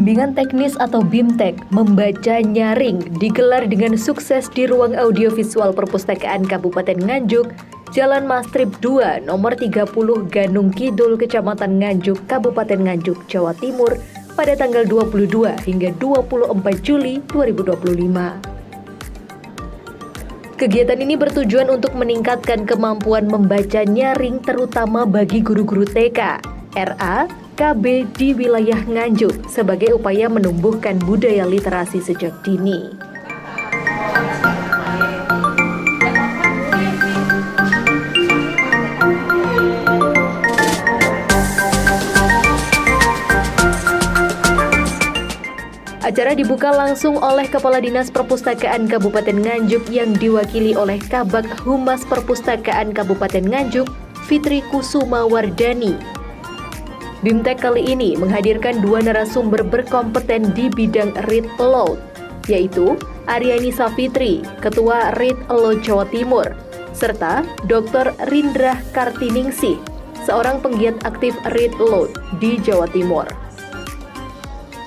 Bimbingan teknis atau BIMTEK membaca nyaring digelar dengan sukses di Ruang Audiovisual Perpustakaan Kabupaten Nganjuk, Jalan Mastrip 2, nomor 30 Ganung Kidul, Kecamatan Nganjuk, Kabupaten Nganjuk, Jawa Timur pada tanggal 22 hingga 24 Juli 2025. Kegiatan ini bertujuan untuk meningkatkan kemampuan membaca nyaring terutama bagi guru-guru TK, RA, KB di wilayah Nganjuk sebagai upaya menumbuhkan budaya literasi sejak dini. Acara dibuka langsung oleh Kepala Dinas Perpustakaan Kabupaten Nganjuk yang diwakili oleh Kabag Humas Perpustakaan Kabupaten Nganjuk, Fitri Kusuma Wardani. BIMTEK kali ini menghadirkan dua narasumber berkompeten di bidang Read Aloud, yaitu Aryani Safitri, Ketua Read Aloud Jawa Timur, serta Dr. Rindra Kartiningsih, seorang penggiat aktif Read Aloud di Jawa Timur.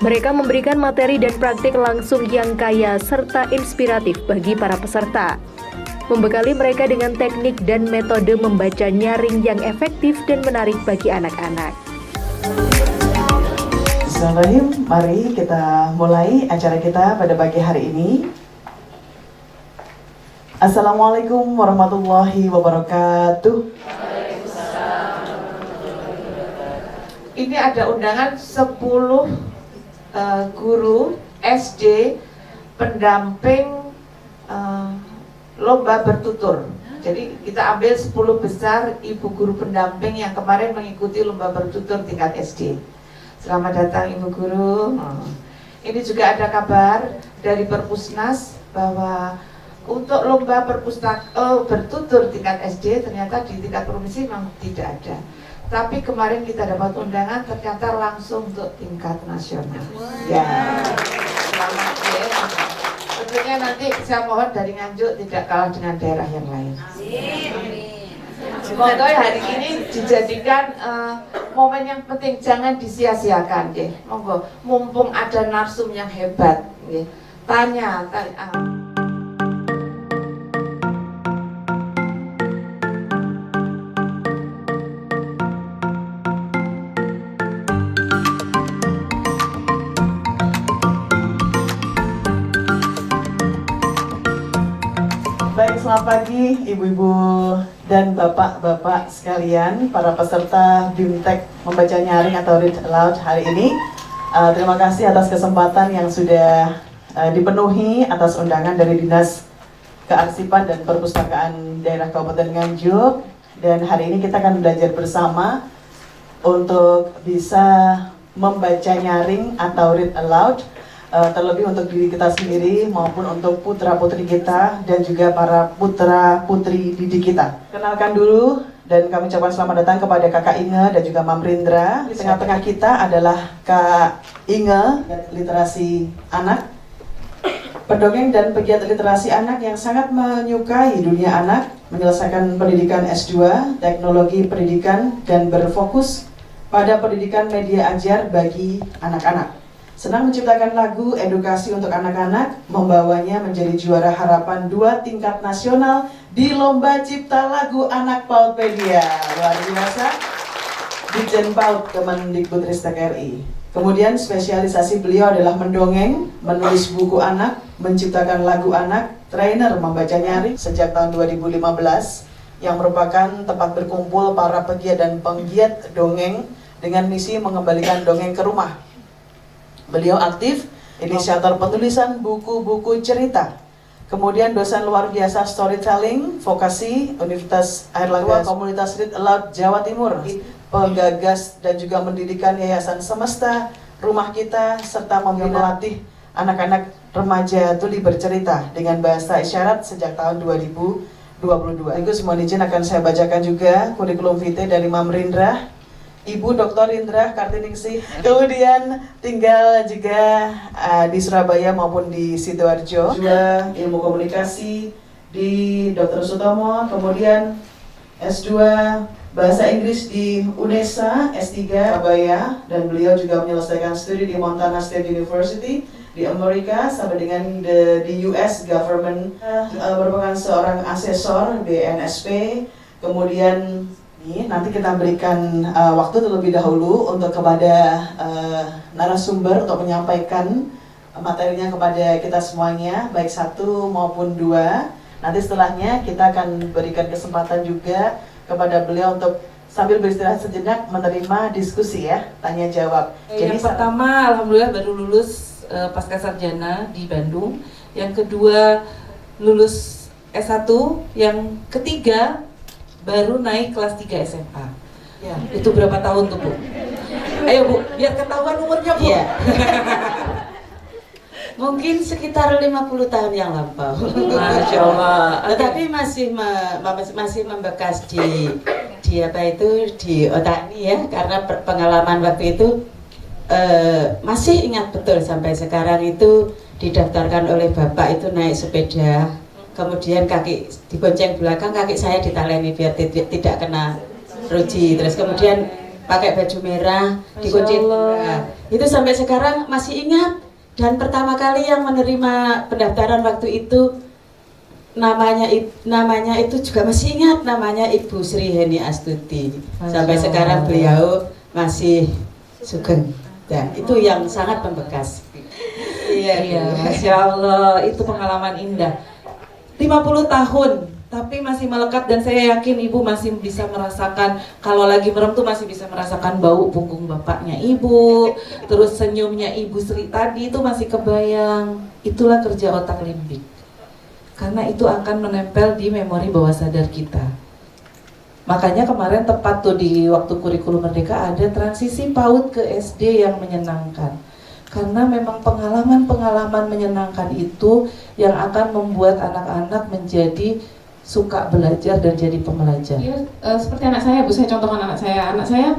Mereka memberikan materi dan praktik langsung yang kaya serta inspiratif bagi para peserta, membekali mereka dengan teknik dan metode membaca nyaring yang efektif dan menarik bagi anak-anak. Bismillahirrahmanirrahim, mari kita mulai acara kita pada pagi hari ini. Assalamualaikum warahmatullahi wabarakatuh. Ini ada undangan 10 guru SD pendamping lomba bertutur. Jadi kita ambil 10 besar ibu guru pendamping yang kemarin mengikuti lomba bertutur tingkat SD. Selamat datang Ibu Guru. Ini juga ada kabar dari Perpusnas bahwa untuk lomba bertutur tingkat SD ternyata di tingkat provinsi memang tidak ada. Tapi kemarin kita dapat undangan ternyata langsung untuk tingkat nasional. Ya, selamat ya. Tentunya nanti saya mohon dari Nganjuk tidak kalah dengan daerah yang lain. Semoga hari ini dijadikan momen yang penting, jangan disia-siakan deh. Monggo, mumpung ada narsum yang hebat, ya. Tanya. Baik, selamat pagi ibu-ibu dan bapak-bapak sekalian, para peserta BIMTEK membaca nyaring atau Read Aloud hari ini. Terima kasih atas kesempatan yang sudah dipenuhi atas undangan dari Dinas Kearsipan dan Perpustakaan Daerah Kabupaten Nganjuk. Dan hari ini kita akan belajar bersama untuk bisa membaca nyaring atau Read Aloud, terlebih untuk diri kita sendiri maupun untuk putra-putri kita dan juga para putra-putri didik kita. Kenalkan dulu dan kami ucapkan selamat datang kepada Kakak Inge dan juga Mam Rindra. Di tengah-tengah kita adalah Kak Inge, literasi anak, pendongeng dan pegiat literasi anak yang sangat menyukai dunia anak, menyelesaikan pendidikan S2, teknologi pendidikan dan berfokus pada pendidikan media ajar bagi anak-anak. Senang menciptakan lagu edukasi untuk anak-anak, membawanya menjadi juara harapan 2 tingkat nasional di Lomba Cipta Lagu Anak Pautpedia. Luar biasa. Ditjen Paut Kemendikbudristek RI. Kemudian spesialisasi beliau adalah mendongeng, menulis buku anak, menciptakan lagu anak, trainer membaca nyaring sejak tahun 2015 yang merupakan tempat berkumpul para pegiat dan penggiat dongeng dengan misi mengembalikan dongeng ke rumah. Beliau aktif, inisiator penulisan buku-buku cerita. Kemudian dosen luar biasa storytelling, vokasi Universitas Airlangga, komunitas Read Aloud Jawa Timur, penggagas dan juga mendirikan Yayasan Semesta, Rumah Kita, serta melatih anak-anak remaja tuli bercerita dengan bahasa isyarat sejak tahun 2022. Sekaligus mohon izin akan saya bacakan juga kurikulum vitae dari Mam Rindra, Ibu Dr. Rindra Kartiningsih, kemudian tinggal juga di Surabaya maupun di Sidoarjo, juga ilmu komunikasi di Dr. Sutomo, kemudian S2 Bahasa Inggris di UNESA, S3 Surabaya, dan beliau juga menyelesaikan studi di Montana State University di Amerika sampai dengan di US Government, merupakan seorang asesor BNSP. Kemudian nanti kita berikan waktu terlebih dahulu untuk kepada narasumber untuk menyampaikan materinya kepada kita semuanya, baik satu maupun dua. Nanti setelahnya kita akan berikan kesempatan juga kepada beliau untuk sambil beristirahat sejenak menerima diskusi ya, tanya jawab. Yang pertama, alhamdulillah baru lulus pasca sarjana di Bandung. Yang kedua lulus S1. Yang ketiga baru naik kelas 3 SMA. Ya. Itu berapa tahun tuh, Bu? Ayo, Bu, biar ketahuan umurnya, Bu. Iya. Mungkin sekitar 50 tahun yang lampau. Masya Allah. Tetapi masih membekas di apa itu, di otak ini ya, karena pengalaman waktu itu masih ingat betul sampai sekarang. Itu didaftarkan oleh bapak itu naik sepeda, kemudian kaki dibonceng belakang, kaki saya ditaleni biar tidak kena ruji, terus kemudian pakai baju merah, dikunci. Itu sampai sekarang masih ingat. Dan pertama kali yang menerima pendaftaran waktu itu namanya itu juga masih ingat, namanya Ibu Sri Heni Astuti. Sampai sekarang beliau masih sugeng. Dan itu yang sangat membekas. Iya, Masya Allah, itu pengalaman indah. 50 tahun, tapi masih melekat, dan saya yakin Ibu masih bisa merasakan, kalau lagi merem tuh masih bisa merasakan bau punggung bapaknya Ibu, terus senyumnya Ibu Sri tadi itu masih kebayang. Itulah kerja otak limbik, karena itu akan menempel di memori bawah sadar kita. Makanya kemarin tepat tuh di waktu kurikulum Merdeka ada transisi PAUD ke SD yang menyenangkan. Karena memang pengalaman-pengalaman menyenangkan itu yang akan membuat anak-anak menjadi suka belajar dan jadi pembelajar. Ya, seperti anak saya, Bu, saya contohkan anak saya. Anak saya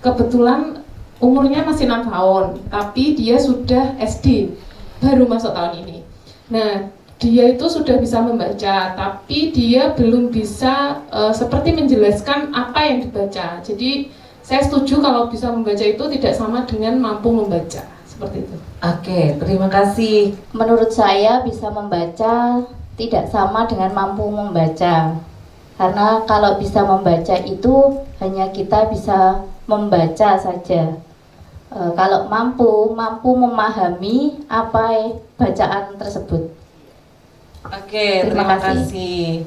kebetulan umurnya masih 6 tahun, tapi dia sudah SD, baru masuk tahun ini. Nah, dia itu sudah bisa membaca, tapi dia belum bisa seperti menjelaskan apa yang dibaca. Jadi, saya setuju kalau bisa membaca itu tidak sama dengan mampu membaca, seperti itu. Oke, terima kasih. Menurut saya bisa membaca tidak sama dengan mampu membaca. Karena kalau bisa membaca itu hanya kita bisa membaca saja. Kalau mampu memahami apa bacaan tersebut. Oke, Terima terima kasih.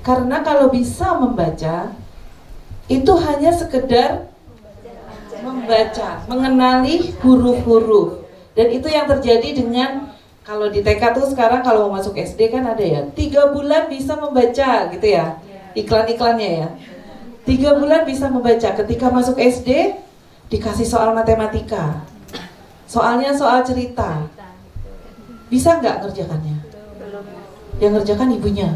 Karena kalau bisa membaca itu hanya sekedar membaca, mengenali huruf-huruf. Dan itu yang terjadi dengan, kalau di TK tuh sekarang kalau mau masuk SD kan ada ya 3 bulan bisa membaca gitu ya, iklan-iklannya ya. 3 bulan bisa membaca. Ketika masuk SD dikasih soal matematika, soalnya soal cerita, bisa nggak ngerjakannya? Yang ngerjakan ibunya.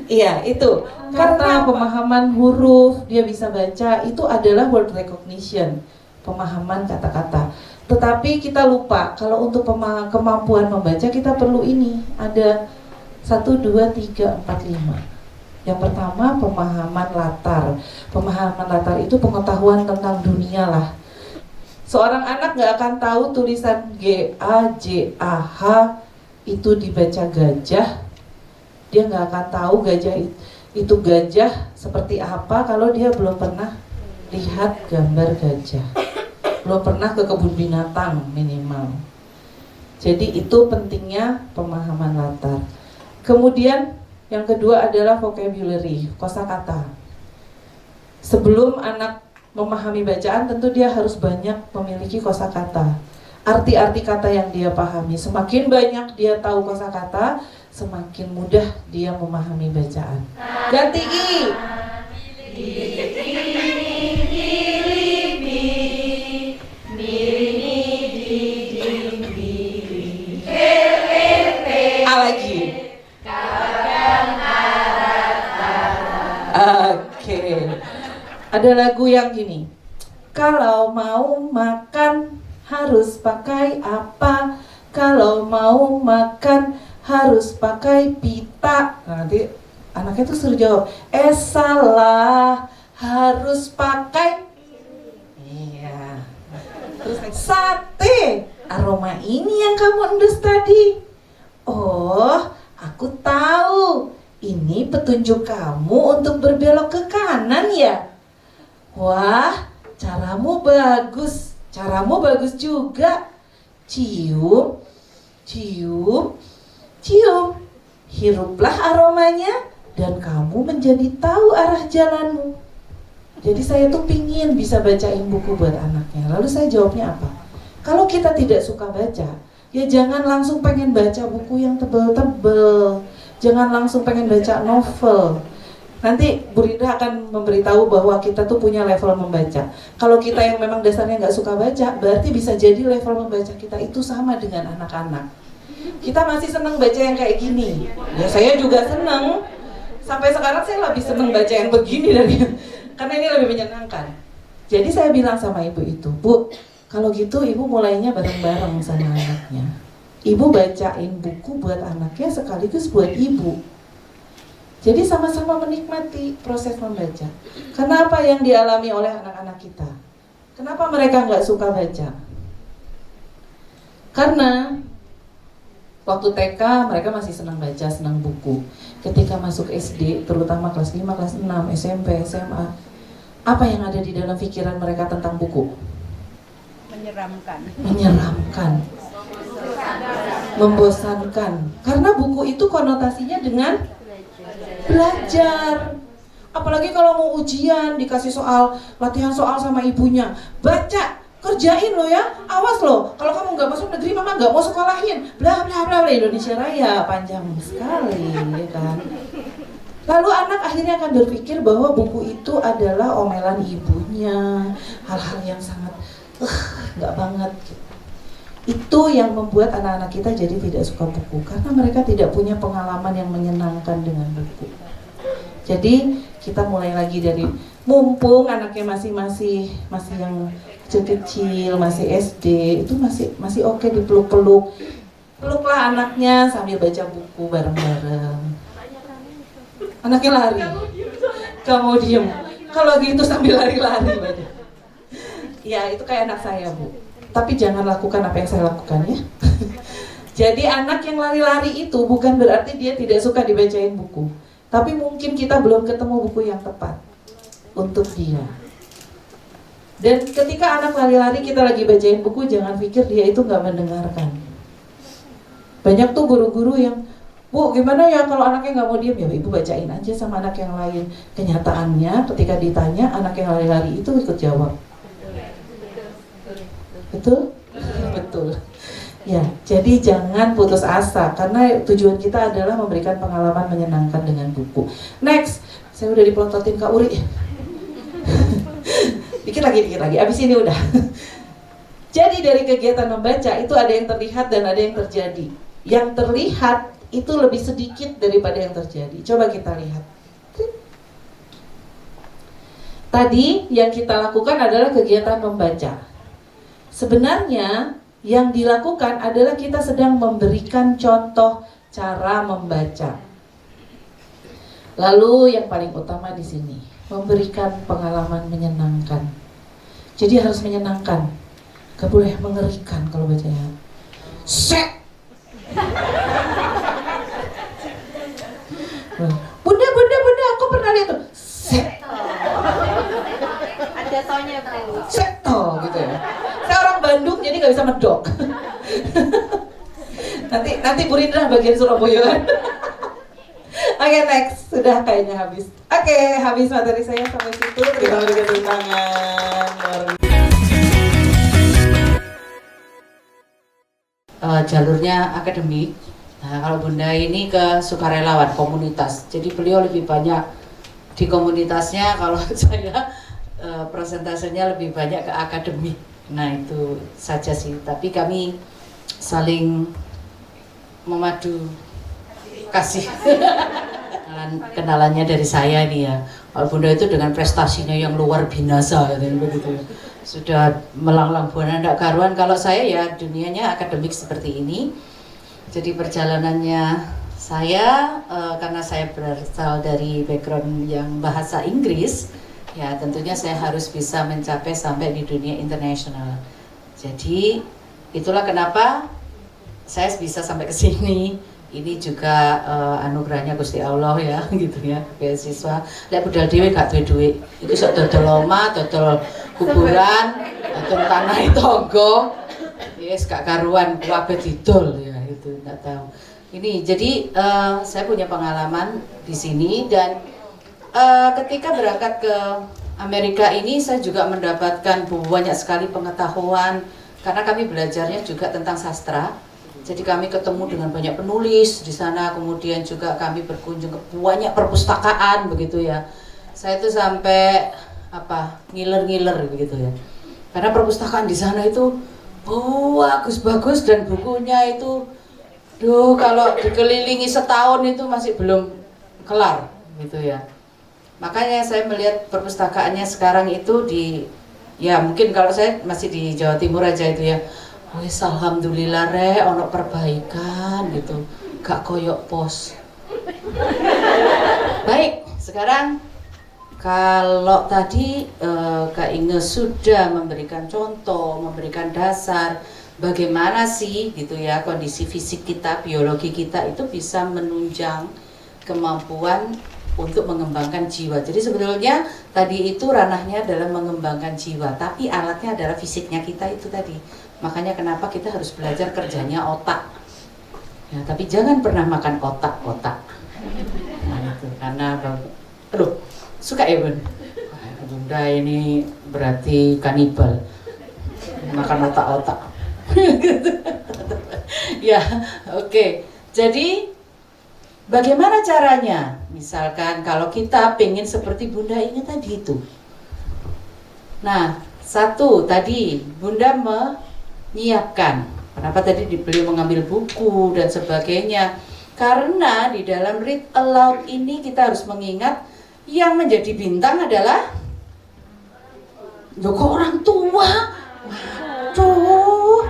Iya, itu karena pemahaman huruf dia bisa baca itu adalah word recognition, pemahaman kata-kata. Tetapi kita lupa kalau untuk kemampuan membaca kita perlu ini, ada 1, 2, 3, 4, 5. Yang pertama pemahaman latar. Pemahaman latar itu pengetahuan tentang dunia lah. Seorang anak nggak akan tahu tulisan G-A-J-A-H itu dibaca gajah. Dia nggak akan tahu gajah itu gajah seperti apa kalau dia belum pernah lihat gambar gajah, belum pernah ke kebun binatang minimal. Jadi itu pentingnya pemahaman latar. Kemudian yang kedua adalah vocabulary, kosakata. Sebelum anak memahami bacaan tentu dia harus banyak memiliki kosakata. Arti-arti kata yang dia pahami. Semakin banyak dia tahu kosakata, semakin mudah dia memahami bacaan. Ganti I. A lagi. Oke. Ada lagu yang gini. Kalau mau makan harus pakai apa? Kalau mau makan harus pakai pita. Nah, nanti Anaknya tuh suruh jawab, salah, harus pakai. Iya. Terus sate, aroma ini yang kamu endus tadi. Oh, aku tahu. Ini petunjuk kamu untuk berbelok ke kanan ya? Wah, caramu bagus. Caramu bagus juga. Cium, cium, cium. Hiruplah aromanya dan kamu menjadi tahu arah jalanmu. Jadi saya tuh pingin bisa bacain buku buat anaknya. Lalu saya jawabnya apa? Kalau kita tidak suka baca, ya jangan langsung pengen baca buku yang tebel-tebel. Jangan langsung pengen baca novel. Nanti Bu Rinda akan memberitahu bahwa kita tuh punya level membaca. Kalau kita yang memang dasarnya nggak suka baca, berarti bisa jadi level membaca kita itu sama dengan anak-anak. Kita masih senang baca yang kayak gini. Ya saya juga senang. Sampai sekarang saya lebih senang baca yang begini dari karena ini lebih menyenangkan. Jadi saya bilang sama ibu itu, Bu, kalau gitu ibu mulainya bareng-bareng sama anaknya. Ibu bacain buku buat anaknya sekaligus buat ibu. Jadi sama-sama menikmati proses membaca. Karena apa yang dialami oleh anak-anak kita? Kenapa mereka nggak suka baca? Karena waktu TK mereka masih senang baca, senang buku. Ketika masuk SD, terutama kelas 5, kelas 6, SMP, SMA, apa yang ada di dalam pikiran mereka tentang buku? Menyeramkan, membosankan. Karena buku itu konotasinya dengan belajar. Apalagi kalau mau ujian, dikasih soal, latihan soal sama ibunya, baca, kerjain lo ya, awas lo, kalau kamu nggak masuk negeri mama nggak mau sekolahin, bla bla bla bla. Indonesia Raya panjang sekali, ya kan. Lalu anak akhirnya akan berpikir bahwa buku itu adalah omelan ibunya, hal-hal yang sangat nggak banget. Itu yang membuat anak-anak kita jadi tidak suka buku, karena mereka tidak punya pengalaman yang menyenangkan dengan buku. Jadi kita mulai lagi dari mumpung anaknya masih yang kecil-kecil, masih SD, itu masih oke dipeluk-peluk. Peluklah anaknya sambil baca buku bareng-bareng. Anaknya lari. Kamu diem. Kalau gitu sambil lari-lari baca. Ya, itu kayak anak saya, Bu. Tapi jangan lakukan apa yang saya lakukan ya. Jadi anak yang lari-lari itu bukan berarti dia tidak suka dibacain buku. Tapi mungkin kita belum ketemu buku yang tepat untuk dia. Dan ketika anak lari-lari kita lagi bacain buku, jangan pikir dia itu nggak mendengarkan. Banyak tuh guru-guru yang, Bu, gimana ya kalau anaknya nggak mau diam? Ya ibu bacain aja sama anak yang lain. Kenyataannya ketika ditanya, anak yang lari-lari itu ikut jawab. Betul? Betul. Ya, jadi jangan putus asa karena tujuan kita adalah memberikan pengalaman menyenangkan dengan buku. Next, saya udah dipelototin Kak Uri. Dikit lagi, abis ini udah. Jadi dari kegiatan membaca itu ada yang terlihat dan ada yang terjadi. Yang terlihat itu lebih sedikit daripada yang terjadi. Coba kita lihat. Tadi yang kita lakukan adalah kegiatan membaca. Sebenarnya yang dilakukan adalah kita sedang memberikan contoh cara membaca. Lalu yang paling utama di sini, memberikan pengalaman menyenangkan. Jadi harus menyenangkan. Gak boleh mengerikan kalau bacanya. Set. Bunda, aku pernah lihat tuh. Set. Ada tonya, Bu. Seto gitu ya. Saya orang Bandung jadi nggak bisa medok. nanti Bu Rindra bagian Surabaya. Oke, next, sudah kayaknya habis. Oke, habis materi saya sampai situ. Terima kasih tepuk tangan. Jalurnya akademik. Nah, kalau Bunda ini ke sukarelawan komunitas. Jadi beliau lebih banyak di komunitasnya, kalau saya presentasenya lebih banyak ke akademik. Nah itu saja sih, tapi kami saling memadu kasih. Kenalannya dari saya nih ya. Kalau Bunda itu dengan prestasinya yang luar binasa begitu. Sudah melanglang buana ndak karuan. Kalau saya ya dunianya akademik seperti ini. Jadi perjalanannya Saya karena saya berasal dari background yang bahasa Inggris, ya tentunya saya harus bisa mencapai sampai di dunia internasional. Jadi itulah kenapa saya bisa sampai ke sini. Ini juga anugerahnya Gusti Allah ya, gitu ya, beasiswa. Lek budal dhewe gak duwe duit, iku sok dodol omah, dodol kuburan, dodol tanah tangga. Yes, gak karuan, kabeh didol ya, itu enggak tahu. Ini jadi saya punya pengalaman di sini dan ketika berangkat ke Amerika ini saya juga mendapatkan banyak sekali pengetahuan karena kami belajarnya juga tentang sastra. Jadi kami ketemu dengan banyak penulis di sana, kemudian juga kami berkunjung ke banyak perpustakaan begitu ya. Saya itu sampai ngiler-ngiler begitu ya. Karena perpustakaan di sana itu bagus-bagus dan bukunya itu kalau dikelilingi setahun itu masih belum kelar gitu ya. Makanya saya melihat perpustakaannya sekarang itu mungkin kalau saya masih di Jawa Timur aja itu ya. Wes alhamdulillah ono perbaikan gitu. Gak koyok pos. Baik, sekarang kalau tadi Kak Inge sudah memberikan contoh, memberikan dasar bagaimana sih gitu ya kondisi fisik kita, biologi kita itu bisa menunjang kemampuan untuk mengembangkan jiwa. Jadi sebetulnya tadi itu ranahnya adalah mengembangkan jiwa, tapi alatnya adalah fisiknya kita itu tadi. Makanya kenapa kita harus belajar kerjanya otak. Ya, tapi jangan pernah makan otak-otak. Nah, itu karena suka ya Bun? Bunda ini berarti kanibal. Makan otak-otak. Ya, oke. Jadi bagaimana caranya? Misalkan kalau kita pengen seperti Bunda ini tadi itu. Nah, satu tadi Bunda menyiapkan. Kenapa tadi beliau mengambil buku dan sebagainya? Karena di dalam read aloud ini kita harus mengingat yang menjadi bintang adalah kok orang tua. Waduh.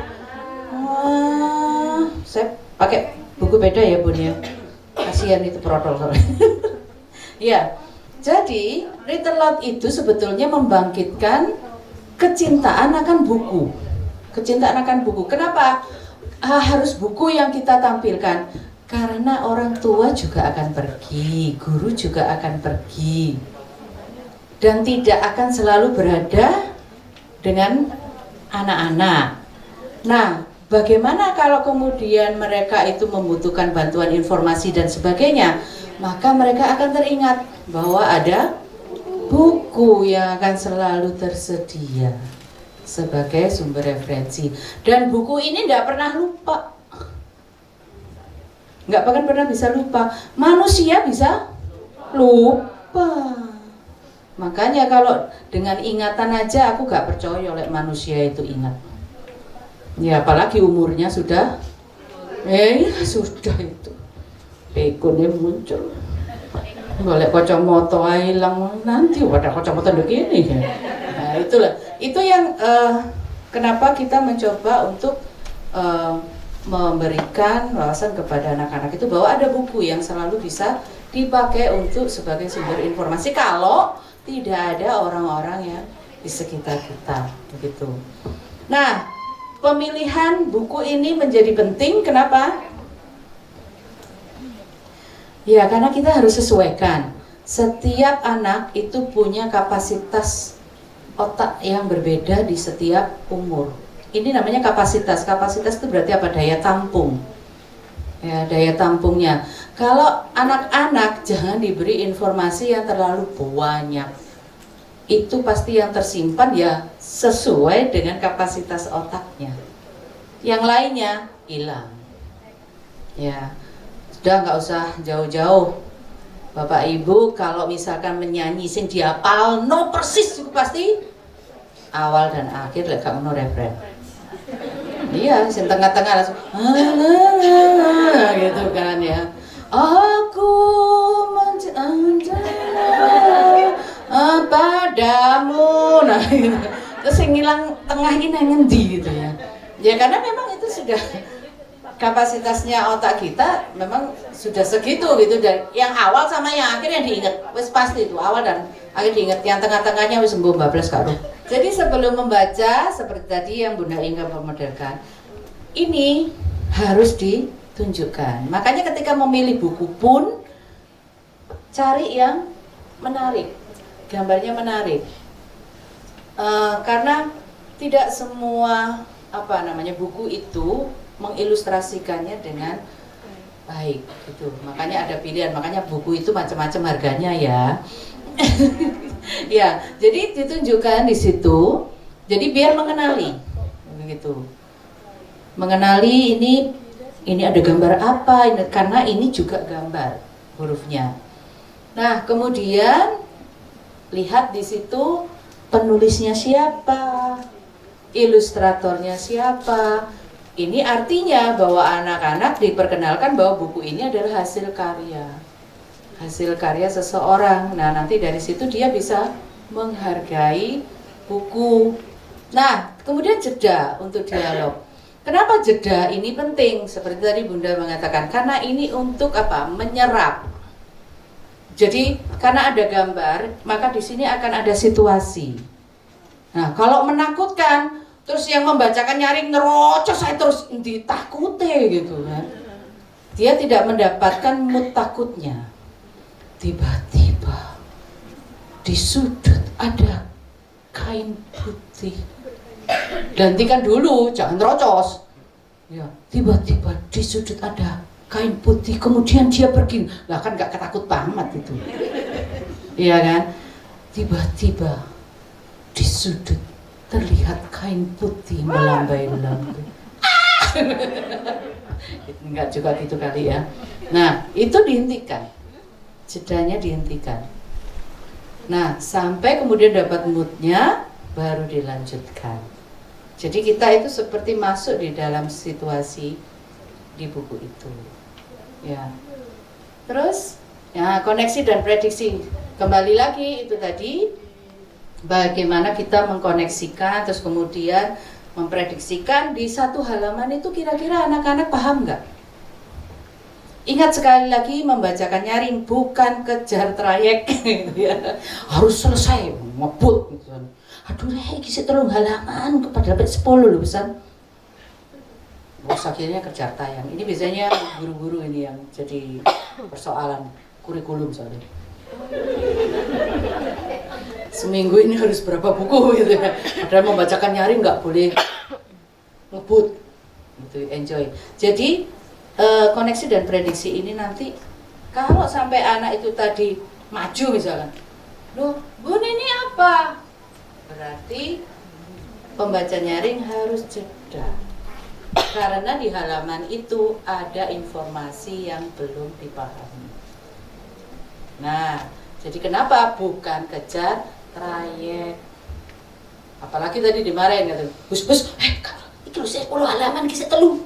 Saya pakai buku beda ya Bun ya. Kasihan itu protol. Ya. Jadi read aloud itu sebetulnya membangkitkan kecintaan akan buku. Kecintaan akan buku. Kenapa harus buku yang kita tampilkan? Karena orang tua juga akan pergi, guru juga akan pergi, dan tidak akan selalu berada dengan anak-anak. Nah, bagaimana kalau kemudian mereka itu membutuhkan bantuan informasi dan sebagainya? Maka mereka akan teringat bahwa ada buku yang akan selalu tersedia sebagai sumber referensi, dan buku ini tidak pernah lupa, nggak akan pernah bisa lupa. Manusia bisa lupa, makanya kalau dengan ingatan aja aku nggak percaya oleh manusia itu ingat. Ya apalagi umurnya sudah sudah itu pekunnya muncul, boleh kacamata hilang nanti pada kacamata begini ya. Nah itulah, itu yang kenapa kita mencoba untuk memberikan wawasan kepada anak-anak itu bahwa ada buku yang selalu bisa dipakai untuk sebagai sumber informasi kalau tidak ada orang-orang yang di sekitar kita begitu. Nah, pemilihan buku ini menjadi penting. Kenapa? Ya, karena kita harus sesuaikan. Setiap anak itu punya kapasitas otak yang berbeda di setiap umur. Ini namanya kapasitas. Kapasitas itu berarti apa? Daya tampung. Ya, daya tampungnya. Kalau anak-anak jangan diberi informasi yang terlalu banyak. Itu pasti yang tersimpan ya sesuai dengan kapasitas otaknya. Yang lainnya hilang. Ya, sudah nggak usah jauh-jauh. Bapak Ibu kalau misalkan menyanyi sing dihafal no persis itu pasti awal dan akhir lek gak ono refren. Iya, sing tengah-tengah langsung gitu kan ya. Aku menjanjikan padamu. Nah, gitu. Terus yang ngilang tengah ini ngendi gitu ya. Ya karena memang itu sudah kapasitasnya otak kita memang sudah segitu gitu, dan yang awal sama yang akhir yang diingat wis pasti itu awal dan akhir diingat, yang tengah-tengahnya wis sembuh bablas karo. Jadi sebelum membaca seperti tadi yang Bunda Inga memodelkan, ini harus ditunjukkan. Makanya ketika memilih buku pun cari yang menarik, gambarnya menarik. Karena tidak semua buku itu mengilustrasikannya dengan baik gitu. Makanya ada pilihan, makanya buku itu macam-macam harganya ya. Ya, jadi ditunjukkan di situ. Jadi biar mengenali begitu. Mengenali ini ada gambar apa, karena ini juga gambar hurufnya. Nah, kemudian lihat di situ penulisnya siapa, ilustratornya siapa. Ini artinya bahwa anak-anak diperkenalkan bahwa buku ini adalah hasil karya seseorang. Nah, nanti dari situ dia bisa menghargai buku. Nah, kemudian jeda untuk dialog. Kenapa jeda ini penting? Seperti tadi Bunda mengatakan, karena ini untuk menyerap. Jadi karena ada gambar, maka di sini akan ada situasi. Nah, kalau menakutkan, terus yang membacakan nyaring ngerocos saya terus ditakuti gitu kan. Dia tidak mendapatkan mood takutnya. Tiba-tiba di sudut ada kain putih. Gantikan dulu, jangan terocos. Ya, tiba-tiba di sudut ada kain putih, kemudian dia pergi. Lah kan gak ketakut banget itu. Iya kan? Tiba-tiba di sudut terlihat kain putih melambai-lambai. Enggak juga gitu kali ya. Nah, itu dihentikan. Jedanya dihentikan. Nah, sampai kemudian dapat moodnya, baru dilanjutkan. Jadi kita itu seperti masuk di dalam situasi di buku itu. Ya. Terus, ya, koneksi dan prediksi. Kembali lagi itu tadi, bagaimana kita mengkoneksikan, terus kemudian memprediksikan di satu halaman itu kira-kira anak-anak paham nggak? Ingat sekali lagi, membacakan nyaring bukan kejar trayek gitu ya. Harus selesai ngebut gitu. Aduh ini kisah telung halaman kepada dapat 10 loh pesan. Bos akhirnya kejar tayang. Ini biasanya guru-guru ini yang jadi persoalan kurikulum soalnya. Seminggu ini harus berapa buku gitu ya. Padahal membacakan nyaring nggak boleh ngebut gitu, enjoy. Jadi koneksi dan prediksi ini nanti kalau sampai anak itu tadi maju misalkan, loh Bun ini apa? Berarti pembaca nyaring harus jeda, karena di halaman itu ada informasi yang belum dipahami. Nah, jadi kenapa bukan kejar trayek? Apalagi tadi dimarahin gitu, bus, itu saya 10 halaman kisah telu.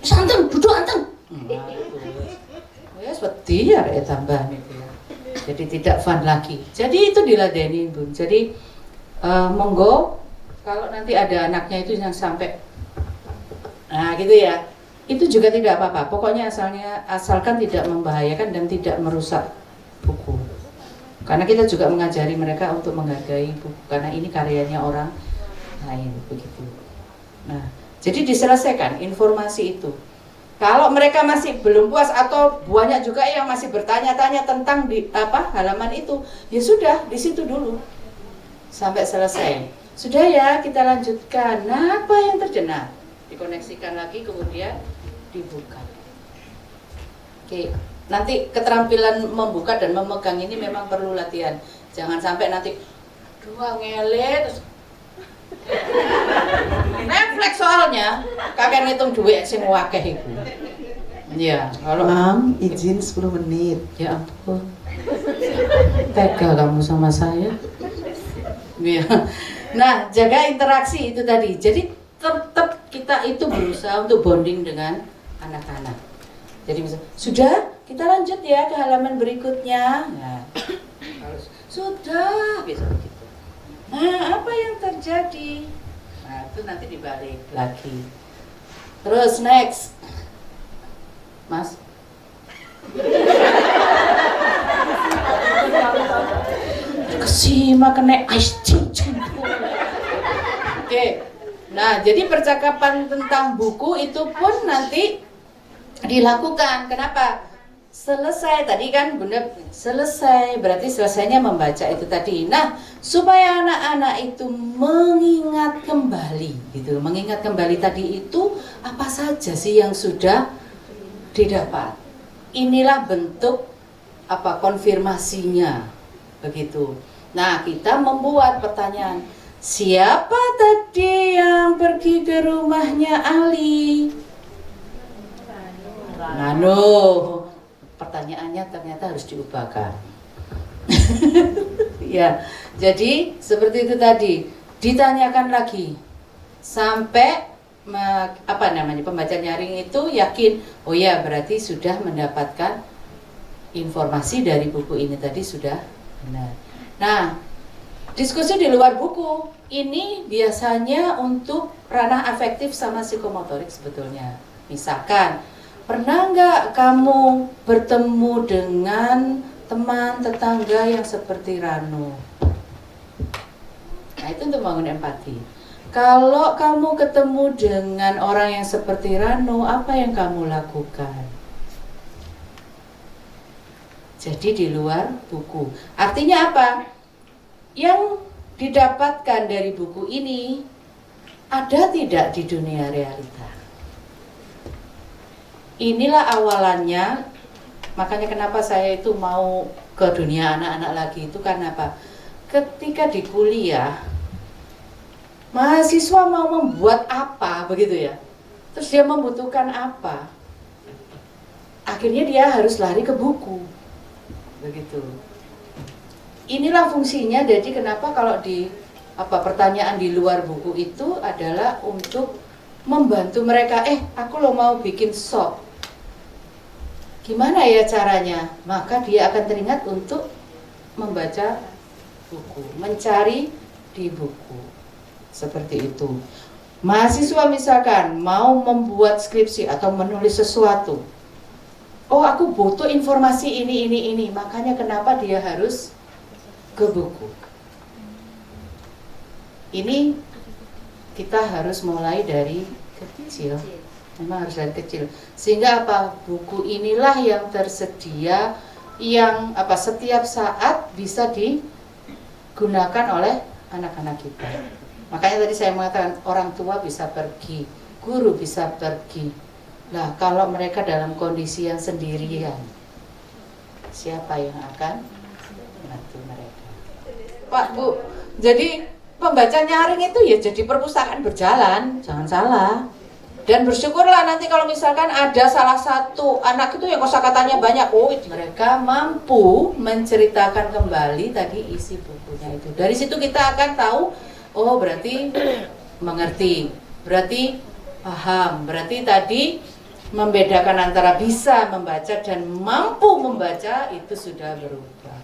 Santan, duduk anteng. Ya seperti ya tambahan itu ya. Jadi tidak fun lagi. Jadi itu diladeni Bun. Jadi monggo kalau nanti ada anaknya itu yang sampai, nah gitu ya. Itu juga tidak apa-apa. Pokoknya asalkan tidak membahayakan dan tidak merusak buku. Karena kita juga mengajari mereka untuk menghargai buku. Karena ini karyanya orang lain begitu. Nah, jadi diselesaikan informasi itu. Kalau mereka masih belum puas atau banyak juga yang masih bertanya-tanya tentang halaman itu, ya sudah di situ dulu sampai selesai. Sudah ya, kita lanjutkan. Nah, apa yang terjadi? Dikoneksikan lagi kemudian dibuka. Oke, nanti keterampilan membuka dan memegang ini memang perlu latihan. Jangan sampai nanti dua ngelet terus refleks soalnya kakek ngitung duit sing wakeh iku. Iya, kalau Mam, izin 10 menit. Ya ampun. Tega kamu sama saya. Iya. Nah, jaga interaksi itu tadi. Jadi tetap kita itu berusaha untuk bonding dengan anak-anak. Jadi misalnya, sudah kita lanjut ya ke halaman berikutnya. Nah, sudah bisa begitu. Nah, apa yang terjadi? Nah, itu nanti dibalik lagi. Terus next, Mas. Kesima kena ice cincin. Oke. Nah, jadi percakapan tentang buku itu pun nanti dilakukan. Kenapa? Selesai tadi kan Bunda selesai, berarti selesainya membaca itu tadi. Nah, supaya anak-anak itu mengingat kembali gitu. Mengingat kembali tadi itu apa saja sih yang sudah didapat. Inilah bentuk apa konfirmasinya begitu. Nah, kita membuat pertanyaan, siapa tadi yang pergi ke rumahnya Ali? Rano. Pertanyaannya ternyata harus diubahkan. Ya, jadi seperti itu tadi. Ditanyakan lagi sampai pembaca nyaring itu yakin, oh ya berarti sudah mendapatkan informasi dari buku ini tadi sudah benar. Nah, diskusi di luar buku ini biasanya untuk ranah afektif sama psikomotorik sebetulnya. Misalkan, pernah nggak kamu bertemu dengan teman tetangga yang seperti Rano? Nah, itu untuk membangun empati. Kalau kamu ketemu dengan orang yang seperti Rano, apa yang kamu lakukan? Jadi di luar buku. Artinya apa? Yang didapatkan dari buku ini ada tidak di dunia realita? Inilah awalannya. Makanya kenapa saya itu mau ke dunia anak-anak lagi itu karena apa? Ketika di kuliah, mahasiswa mau membuat apa begitu ya? Terus dia membutuhkan apa? Akhirnya dia harus lari ke buku. Begitu. Inilah fungsinya. Jadi kenapa kalau di pertanyaan di luar buku itu adalah untuk membantu mereka, aku lo mau bikin sop. Gimana ya caranya? Maka dia akan teringat untuk membaca buku, mencari di buku. Seperti itu. Mahasiswa misalkan mau membuat skripsi atau menulis sesuatu. Oh, aku butuh informasi ini. Makanya kenapa dia harus ke buku. Ini kita harus mulai dari kecil. Memang harus dari kecil. Sehingga buku inilah yang tersedia, yang setiap saat bisa digunakan oleh anak-anak kita. Makanya tadi saya mengatakan orang tua bisa pergi, guru bisa pergi. Nah, kalau mereka dalam kondisi yang sendirian, siapa yang akan membantu mereka? Pak, Bu, jadi pembaca nyaring itu ya jadi perpustakaan berjalan, jangan salah. Dan bersyukurlah nanti kalau misalkan ada salah satu anak itu yang kosakatanya banyak, mereka mampu menceritakan kembali tadi isi bukunya itu. Dari situ kita akan tahu, oh berarti mengerti, berarti paham, berarti tadi membedakan antara bisa membaca dan mampu membaca itu sudah berubah.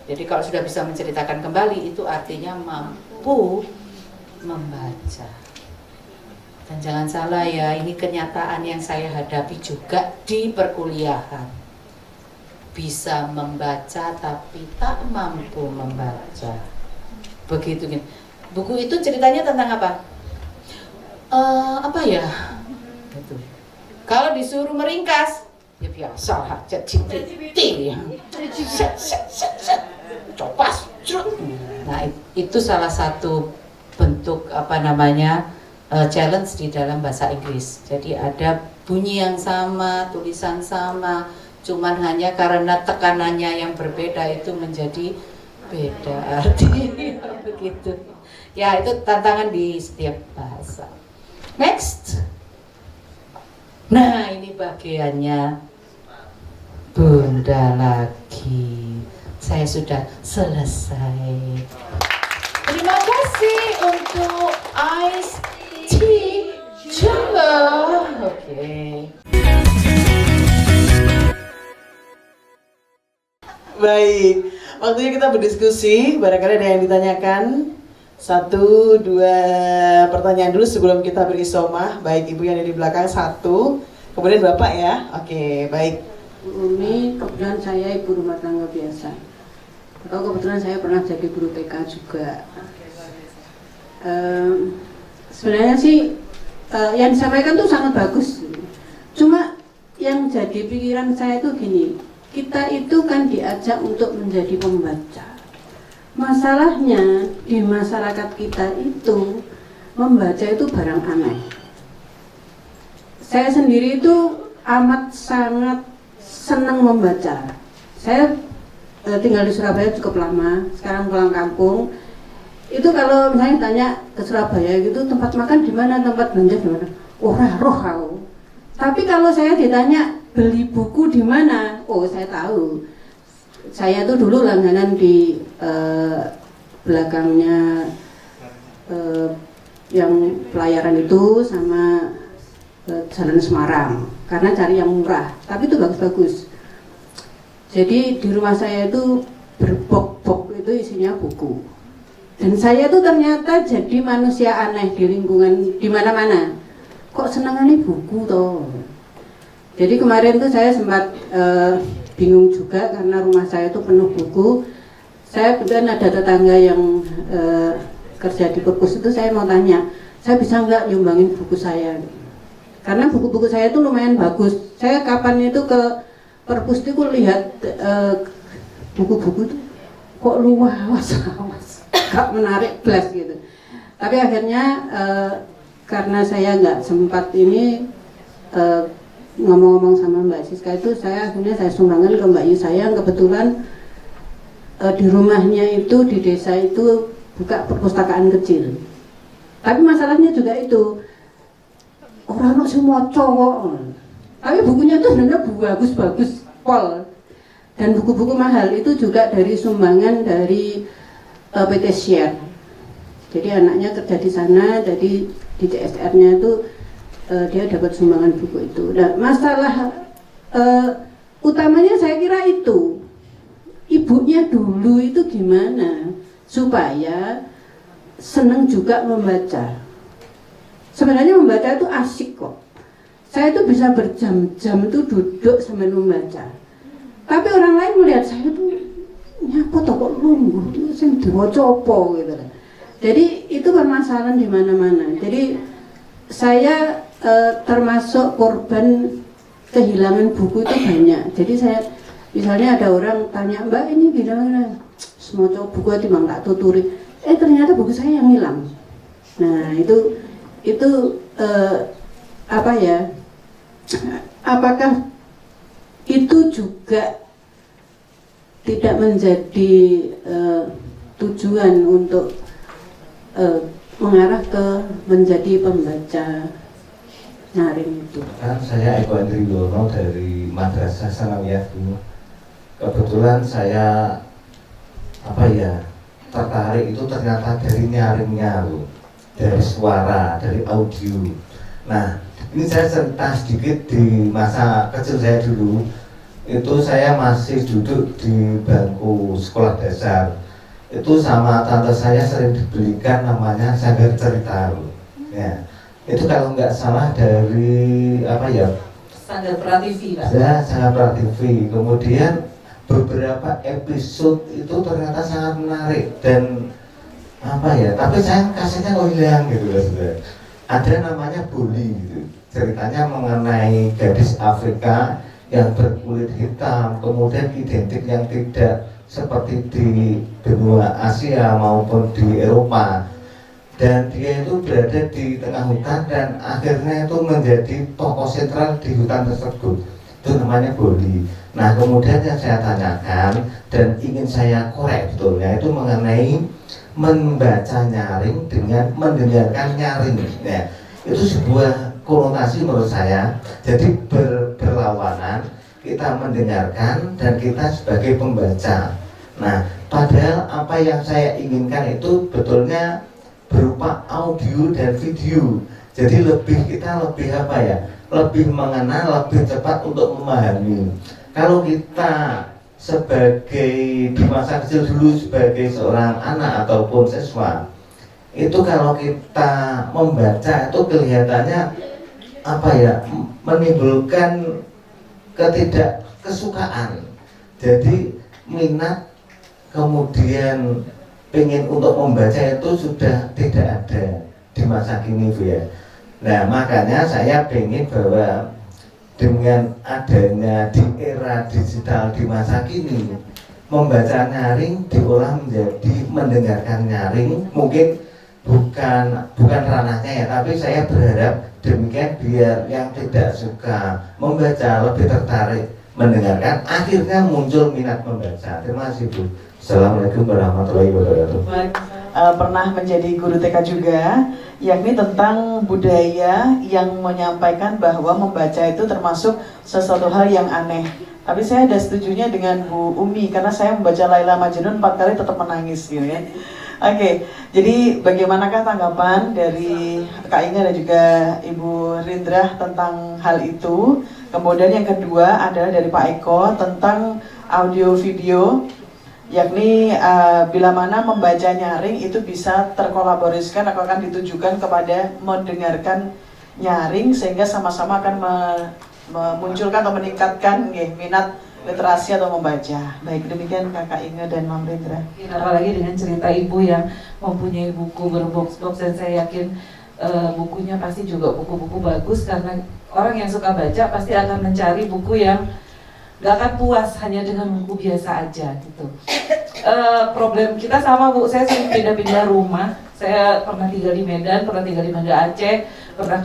Jadi kalau sudah bisa menceritakan kembali itu artinya mampu membaca. Dan jangan salah ya, ini kenyataan yang saya hadapi juga di perkuliahan. Bisa membaca tapi tak mampu membaca. Begitu. Buku itu ceritanya tentang apa? Gitu. Kalau disuruh meringkas, ya biasa aja GPT. Copas. Nah, itu salah satu bentuk challenge di dalam bahasa Inggris. Jadi ada bunyi yang sama, tulisan sama, cuman hanya karena tekanannya yang berbeda itu menjadi beda arti. Begitu. Ya, itu tantangan di setiap bahasa. Next. Nah, ini bagiannya Bunda lagi. Saya sudah selesai. Terima kasih untuk Ice Tea Jumbo. Oke. Baik, waktunya kita berdiskusi. Barangkali ada yang ditanyakan. Satu, dua pertanyaan dulu sebelum kita berisomah. Baik, Ibu yang ada di belakang satu, kemudian Bapak ya. Oke, baik. Bu Umi, kebetulan saya ibu rumah tangga biasa. Atau kebetulan saya pernah jadi guru TK juga. Sebenarnya sih yang disampaikan tuh sangat bagus. Cuma yang jadi pikiran saya tuh gini, kita itu kan diajak untuk menjadi pembaca. Masalahnya di masyarakat kita itu membaca itu barang aneh. Saya sendiri itu amat sangat senang membaca. Saya tinggal di Surabaya cukup lama, sekarang pulang kampung. Itu kalau misalnya tanya ke Surabaya gitu, tempat makan di mana, tempat belanja di mana? Oh, roh aku. Tapi kalau saya ditanya beli buku di mana, oh saya tahu. Saya tuh dulu langganan di belakangnya yang pelayaran itu sama Jalan Semarang, karena cari yang murah, tapi itu bagus-bagus. Jadi di rumah saya itu berbok-bok itu isinya buku. Dan saya tuh ternyata jadi manusia aneh di lingkungan di mana-mana. Kok senangannya buku toh? Jadi kemarin tuh saya sempat bingung juga karena rumah saya tuh penuh buku. Saya kemudian ada tetangga yang kerja di perpus itu, saya mau tanya, saya bisa nggak nyumbangin buku saya? Karena buku-buku saya itu lumayan bagus. Saya kapan itu ke perpus itu lihat buku-buku itu kok luas, gak menarik belas gitu. Tapi akhirnya karena saya nggak sempat ini ngomong-ngomong sama Mbak Siska itu, saya sumbangkan ke Mbak Yu saya yang kebetulan di rumahnya itu di desa itu buka perpustakaan kecil. Tapi masalahnya juga itu orang semua cowok, tapi bukunya itu sebenarnya bagus-bagus pol, dan buku-buku mahal itu juga dari sumbangan dari PT Share. Jadi anaknya kerja di sana, jadi di CSR-nya itu dia dapat sumbangan buku itu. Nah, masalah utamanya saya kira itu ibunya dulu itu gimana supaya senang juga membaca. Sebenarnya membaca itu asik kok. Saya itu bisa berjam-jam itu duduk sambil membaca. Tapi orang lain melihat saya itu nyapa toh kok lungguh, itu sing diwaca apa gitu. Jadi itu permasalahan di mana-mana. Jadi saya termasuk korban kehilangan buku itu banyak. Jadi saya misalnya ada orang tanya, Mbak ini gimana? Semua buku itu memang tak tuturi. Ternyata buku saya yang hilang. Nah itu apa ya? Apakah itu juga tidak menjadi tujuan untuk mengarah ke menjadi pembaca nyaring itu? Kan saya Eko Andri Yono dari Madrasah Sanawiyah dulu. Kebetulan saya tertarik itu ternyata dari nyaringnya loh, dari suara, dari audio. Nah, ini saya cerita sedikit di masa kecil saya dulu. Itu saya masih duduk di bangku sekolah dasar. Itu sama tante saya sering dibelikan namanya Sanggar Cerita loh. Ya. Itu kalau nggak salah dari Sanggar Prativi, Pak. Ya, Sanggar Prativi. Kemudian beberapa episode itu ternyata sangat menarik dan tapi saya kasihnya kok hilang gitu loh. Ada namanya Bully gitu. Ceritanya mengenai gadis Afrika yang berkulit hitam, kemudian identik yang tidak seperti di benua Asia maupun di Eropa. Dan dia itu berada di tengah hutan dan akhirnya itu menjadi tokoh sentral di hutan tersebut. Itu namanya Bully. Nah, kemudian yang saya tanyakan dan ingin saya korek betulnya itu mengenai membaca nyaring dengan mendengarkan nyaring. Ya, itu sebuah konotasi menurut saya. Jadi berlawanan, kita mendengarkan dan kita sebagai pembaca. Nah, padahal apa yang saya inginkan itu betulnya berupa audio dan video. Jadi kita lebih lebih mengenal, lebih cepat untuk memahami. Kalau kita sebagai di masa kecil dulu sebagai seorang anak ataupun siswa itu kalau kita membaca itu kelihatannya apa ya, menimbulkan ketidakkesukaan. Jadi minat kemudian pengen untuk membaca itu sudah tidak ada di masa kini, Bu ya. Nah, makanya saya pengen bahwa dengan adanya di era digital di masa kini, membaca nyaring diolah menjadi mendengarkan nyaring. Mungkin bukan ranahnya ya, tapi saya berharap demikian biar yang tidak suka membaca lebih tertarik mendengarkan, akhirnya muncul minat membaca. Terima kasih, Bu. Assalamualaikum warahmatullahi wabarakatuh. Pernah menjadi guru TK juga, yakni tentang budaya yang menyampaikan bahwa membaca itu termasuk sesuatu hal yang aneh. Tapi saya ada setujunya dengan Bu Umi, karena saya membaca Laila Majnun 4 kali tetap menangis gitu ya. Oke, jadi bagaimanakah tanggapan dari Kak Inga dan juga Ibu Rindra tentang hal itu? Kemudian yang kedua adalah dari Pak Eko tentang audio video, yakni bila mana membaca nyaring itu bisa terkolaborasikan atau akan ditujukan kepada mendengarkan nyaring, sehingga sama-sama akan memunculkan atau meningkatkan minat literasi atau membaca. Baik, demikian Kakak Inge dan Mam Rindra. Apalagi dengan cerita ibu yang mempunyai buku berbox-box, dan saya yakin bukunya pasti juga buku-buku bagus, karena orang yang suka baca pasti akan mencari buku yang gak akan puas hanya dengan buku biasa aja gitu. Problem kita sama, Bu, saya sering pindah-pindah rumah. Saya pernah tinggal di Medan, pernah tinggal di Banda Aceh, pernah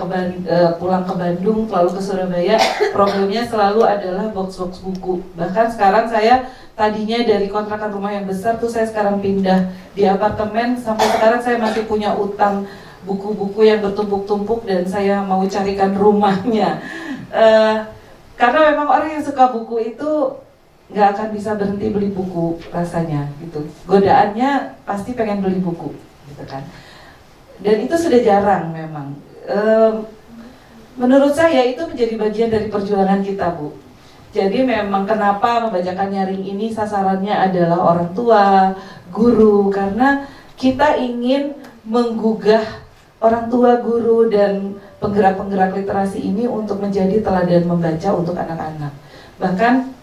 pulang ke Bandung, lalu ke Surabaya. Problemnya selalu adalah box-box buku. Bahkan sekarang saya tadinya dari kontrakan rumah yang besar tuh, saya sekarang pindah di apartemen. Sampai sekarang saya masih punya utang buku-buku yang bertumpuk-tumpuk, dan saya mau carikan rumahnya. Karena memang orang yang suka buku itu nggak akan bisa berhenti beli buku rasanya gitu. Godaannya pasti pengen beli buku gitu kan. Dan itu sudah jarang memang. Menurut saya itu menjadi bagian dari perjuangan kita, Bu. Jadi memang kenapa membacakan nyaring ini sasarannya adalah orang tua, guru, karena kita ingin menggugah orang tua, guru, dan penggerak-penggerak literasi ini untuk menjadi teladan membaca untuk anak-anak. Bahkan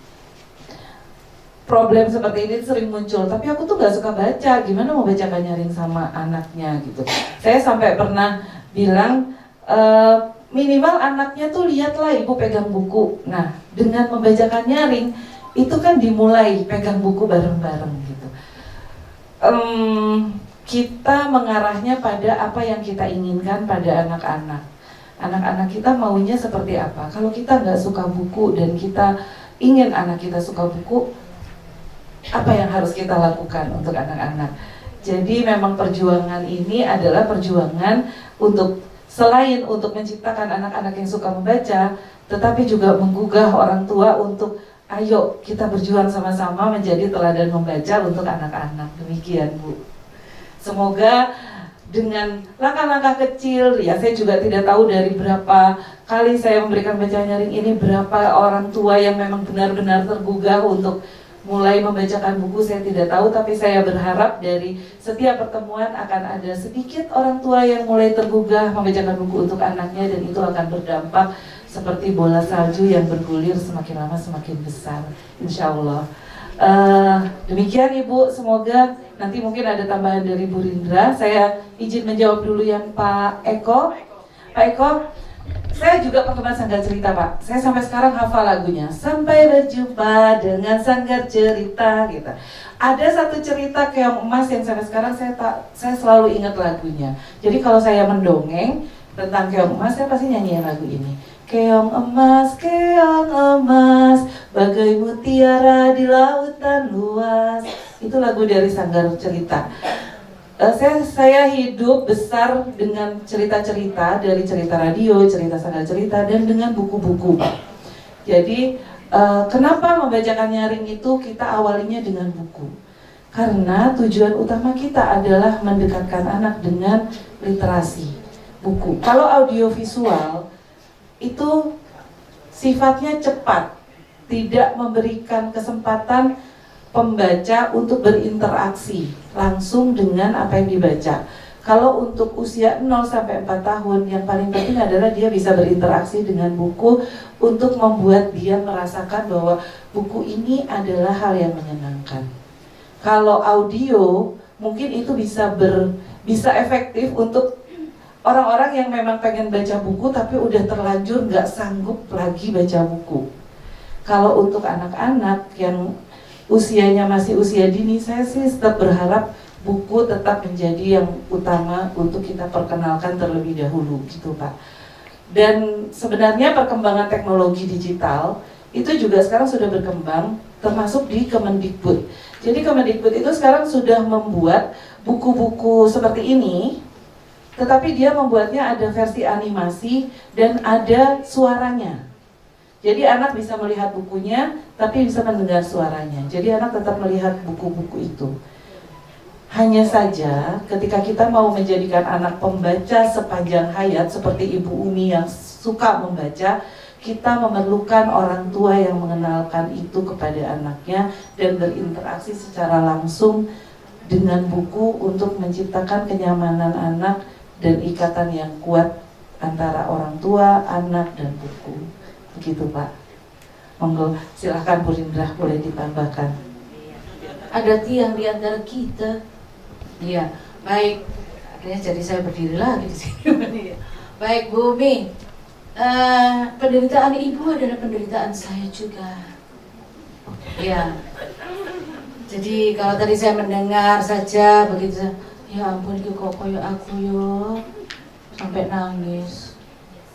problem seperti ini sering muncul, tapi aku tuh gak suka baca, gimana mau bacakan nyaring sama anaknya gitu. Saya sampai pernah bilang, minimal anaknya tuh lihatlah ibu pegang buku. Nah, dengan membacakan nyaring, itu kan dimulai pegang buku bareng-bareng gitu. Kita mengarahnya pada apa yang kita inginkan pada anak-anak. Anak-anak kita maunya seperti apa? Kalau kita nggak suka buku dan kita ingin anak kita suka buku, apa yang harus kita lakukan untuk anak-anak? Jadi memang perjuangan ini adalah perjuangan untuk selain untuk menciptakan anak-anak yang suka membaca, tetapi juga menggugah orang tua untuk ayo kita berjuang sama-sama menjadi teladan membaca untuk anak-anak. Demikian, Bu. Semoga dengan langkah-langkah kecil, ya saya juga tidak tahu dari berapa kali saya memberikan bacaan nyaring ini, berapa orang tua yang memang benar-benar tergugah untuk mulai membacakan buku, saya tidak tahu, tapi saya berharap dari setiap pertemuan akan ada sedikit orang tua yang mulai tergugah membacakan buku untuk anaknya, dan itu akan berdampak seperti bola salju yang bergulir semakin lama semakin besar, insya Allah. Demikian Ibu, semoga nanti mungkin ada tambahan dari Bu Rindra. Saya izin menjawab dulu yang Pak Eko. Pak Eko, saya juga penggemar Sanggar Cerita, Pak. Saya sampai sekarang hafal lagunya, sampai berjumpa dengan Sanggar Cerita gitu. Ada satu cerita Keong Emas yang sampai sekarang saya selalu ingat lagunya. Jadi kalau saya mendongeng tentang Keong Emas, saya pasti nyanyiin lagu ini. Keong emas, bagai mutiara di lautan luas. Itu lagu dari Sanggar Cerita. Saya hidup besar dengan cerita-cerita dari cerita radio, cerita Sanggar Cerita, dan dengan buku-buku. Jadi kenapa membacakan nyaring itu kita awalinya dengan buku? Karena tujuan utama kita adalah mendekatkan anak dengan literasi buku. Kalau audiovisual itu sifatnya cepat, tidak memberikan kesempatan pembaca untuk berinteraksi langsung dengan apa yang dibaca. Kalau untuk usia 0 sampai 4 tahun, yang paling penting adalah dia bisa berinteraksi dengan buku untuk membuat dia merasakan bahwa buku ini adalah hal yang menyenangkan. Kalau audio, mungkin itu bisa efektif untuk orang-orang yang memang pengen baca buku tapi udah terlanjur nggak sanggup lagi baca buku. Kalau untuk anak-anak yang usianya masih usia dini, saya sih tetap berharap buku tetap menjadi yang utama untuk kita perkenalkan terlebih dahulu gitu Pak. Dan sebenarnya perkembangan teknologi digital itu juga sekarang sudah berkembang, termasuk di Kemendikbud. Jadi Kemendikbud itu sekarang sudah membuat buku-buku seperti ini, tetapi dia membuatnya ada versi animasi dan ada suaranya. Jadi anak bisa melihat bukunya, tapi bisa mendengar suaranya. Jadi anak tetap melihat buku-buku itu. Hanya saja ketika kita mau menjadikan anak pembaca sepanjang hayat seperti Ibu Umi yang suka membaca, kita memerlukan orang tua yang mengenalkan itu kepada anaknya dan berinteraksi secara langsung dengan buku untuk menciptakan kenyamanan anak dan ikatan yang kuat antara orang tua, anak, dan buku. Begitu Pak. Monggo silahkan Bu Rindra, boleh ditambahkan. Ada tiang di antara kita. Iya, baik. Akhirnya jadi saya berdiri lagi di sini. Baik Bu Umi, penderitaan ibu adalah penderitaan saya juga. Ya. Jadi kalau tadi saya mendengar saja begitu, ya ampun itu kok koyo aku yo sampai nangis.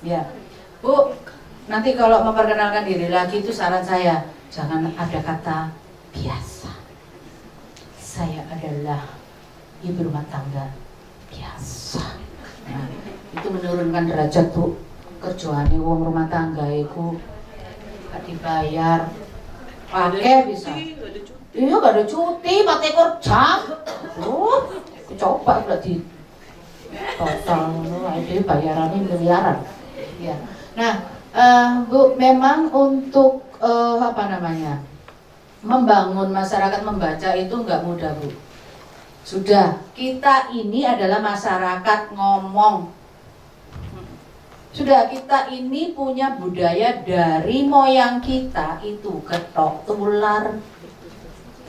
Ya, Bu. Nanti kalau memperkenalkan diri lagi itu saran saya jangan ada kata biasa. Saya adalah ibu rumah tangga biasa. Nah, itu menurunkan derajat Bu. Kerjaane wong rumah tangga itu gak dibayar, pakai bisa. Iya gak ada cuti, 4 ekor jam. Coba berarti total itu bayarannya miliaran. Ya. Nah, Bu, memang untuk membangun masyarakat membaca itu nggak mudah Bu. Sudah, kita ini adalah masyarakat ngomong. Sudah, kita ini punya budaya dari moyang kita itu ketok tular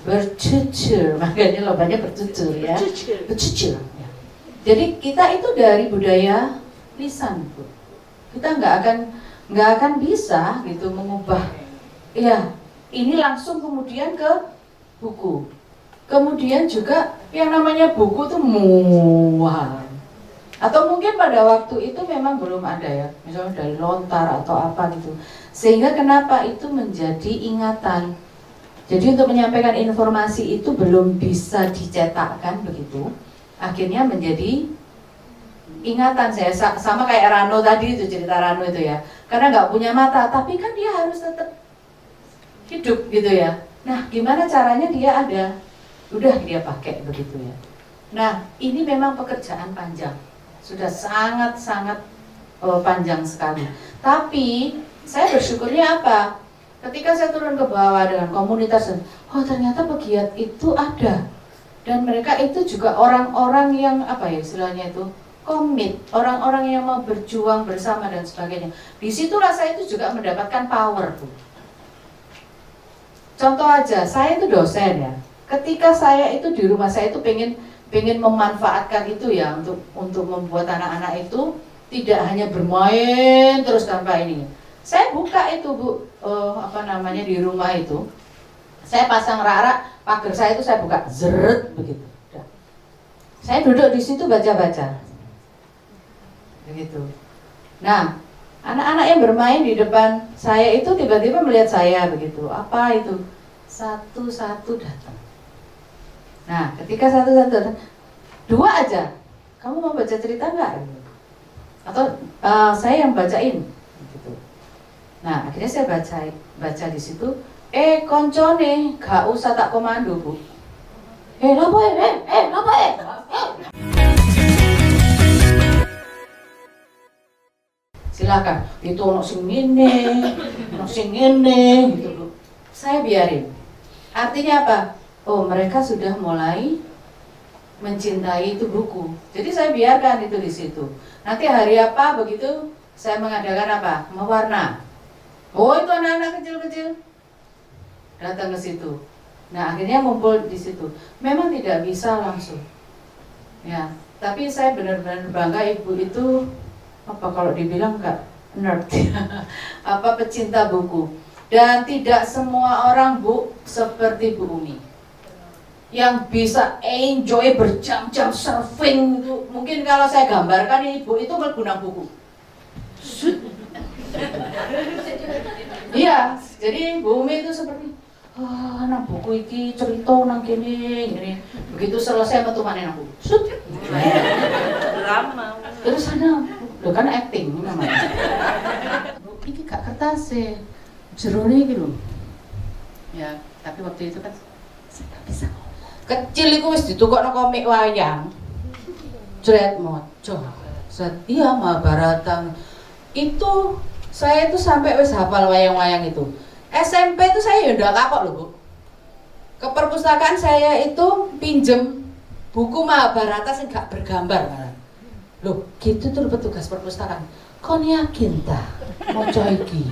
bercucur, makanya lobanya bercucur ya. Bercucur. Ya. Jadi kita itu dari budaya lisan Bu. Kita nggak akan bisa gitu mengubah. Ya, ini langsung kemudian ke buku. Kemudian juga yang namanya buku itu mual. Atau mungkin pada waktu itu memang belum ada ya, misalnya dari lontar atau apa gitu. Sehingga kenapa itu menjadi ingatan. Jadi untuk menyampaikan informasi itu belum bisa dicetakkan begitu. Akhirnya menjadi ingatan. Saya sama kayak Rano tadi itu, cerita Rano itu ya. Karena nggak punya mata, tapi kan dia harus tetap hidup gitu ya. Nah, gimana caranya dia ada? Udah dia pakai begitu ya. Nah, ini memang pekerjaan panjang. Sudah sangat-sangat panjang sekali. Tapi saya bersyukurnya apa? Ketika saya turun ke bawah dengan komunitas, oh ternyata pegiat itu ada. Dan mereka itu juga orang-orang yang istilahnya itu komit, orang-orang yang mau berjuang bersama dan sebagainya. Disitulah saya itu juga mendapatkan power Bu. Contoh aja, saya itu dosen ya. Ketika saya itu di rumah saya itu pengen memanfaatkan itu ya untuk membuat anak-anak itu tidak hanya bermain terus tanpa ini. Saya buka itu Bu, di rumah itu. Saya pasang rak-rak, pagar saya itu saya buka, zeret begitu. Udah. Saya duduk di situ baca-baca. Begitu. Nah, anak-anak yang bermain di depan saya itu tiba-tiba melihat saya begitu. Apa itu? Satu-satu datang. Nah, ketika satu-satu datang, 2 aja. Kamu mau baca cerita nggak? Atau saya yang bacain? Gitu. Nah, akhirnya saya baca di situ. Koncone, gak usah tak komando Bu. Napa silakan. Itu ono sing ngene, gitu Bu. Saya biarin. Artinya apa? Oh, mereka sudah mulai mencintai itu buku. Jadi saya biarkan itu di situ. Nanti hari apa begitu saya mengadakan apa? Mewarna. Oh itu anak-anak kecil-kecil datang ke situ. Nah akhirnya ngumpul di situ. Memang tidak bisa langsung. Ya, tapi saya benar-benar bangga ibu itu apa kalau dibilang nggak nerd, apa pecinta buku. Dan tidak semua orang Bu seperti Bu Umi yang bisa enjoy berjam-jam surfing itu. Mungkin kalau saya gambarkan ibu itu berguna buku. Iya, jadi Bu Umi itu seperti anak buku iki cerita nang kene ngene. Begitu selesai metu maneh aku. Drama. Terus sana, lo kan acting namanya. Iki gak kertas sih. Jerone iki lho. Ya, tapi waktu itu kan saya gak bisa. Kecil iku wis ditukokno komik wayang. Jret moco. Iya Mahabharata. Itu saya itu sampai wis hafal wayang-wayang itu. SMP itu saya ya ndak kapok loh Bu. Ke perpustakaan saya itu pinjem buku Mahabharata sing gak bergambar malah. Loh, gitu tuh petugas perpustakaan. Kon yakin ta maca iki?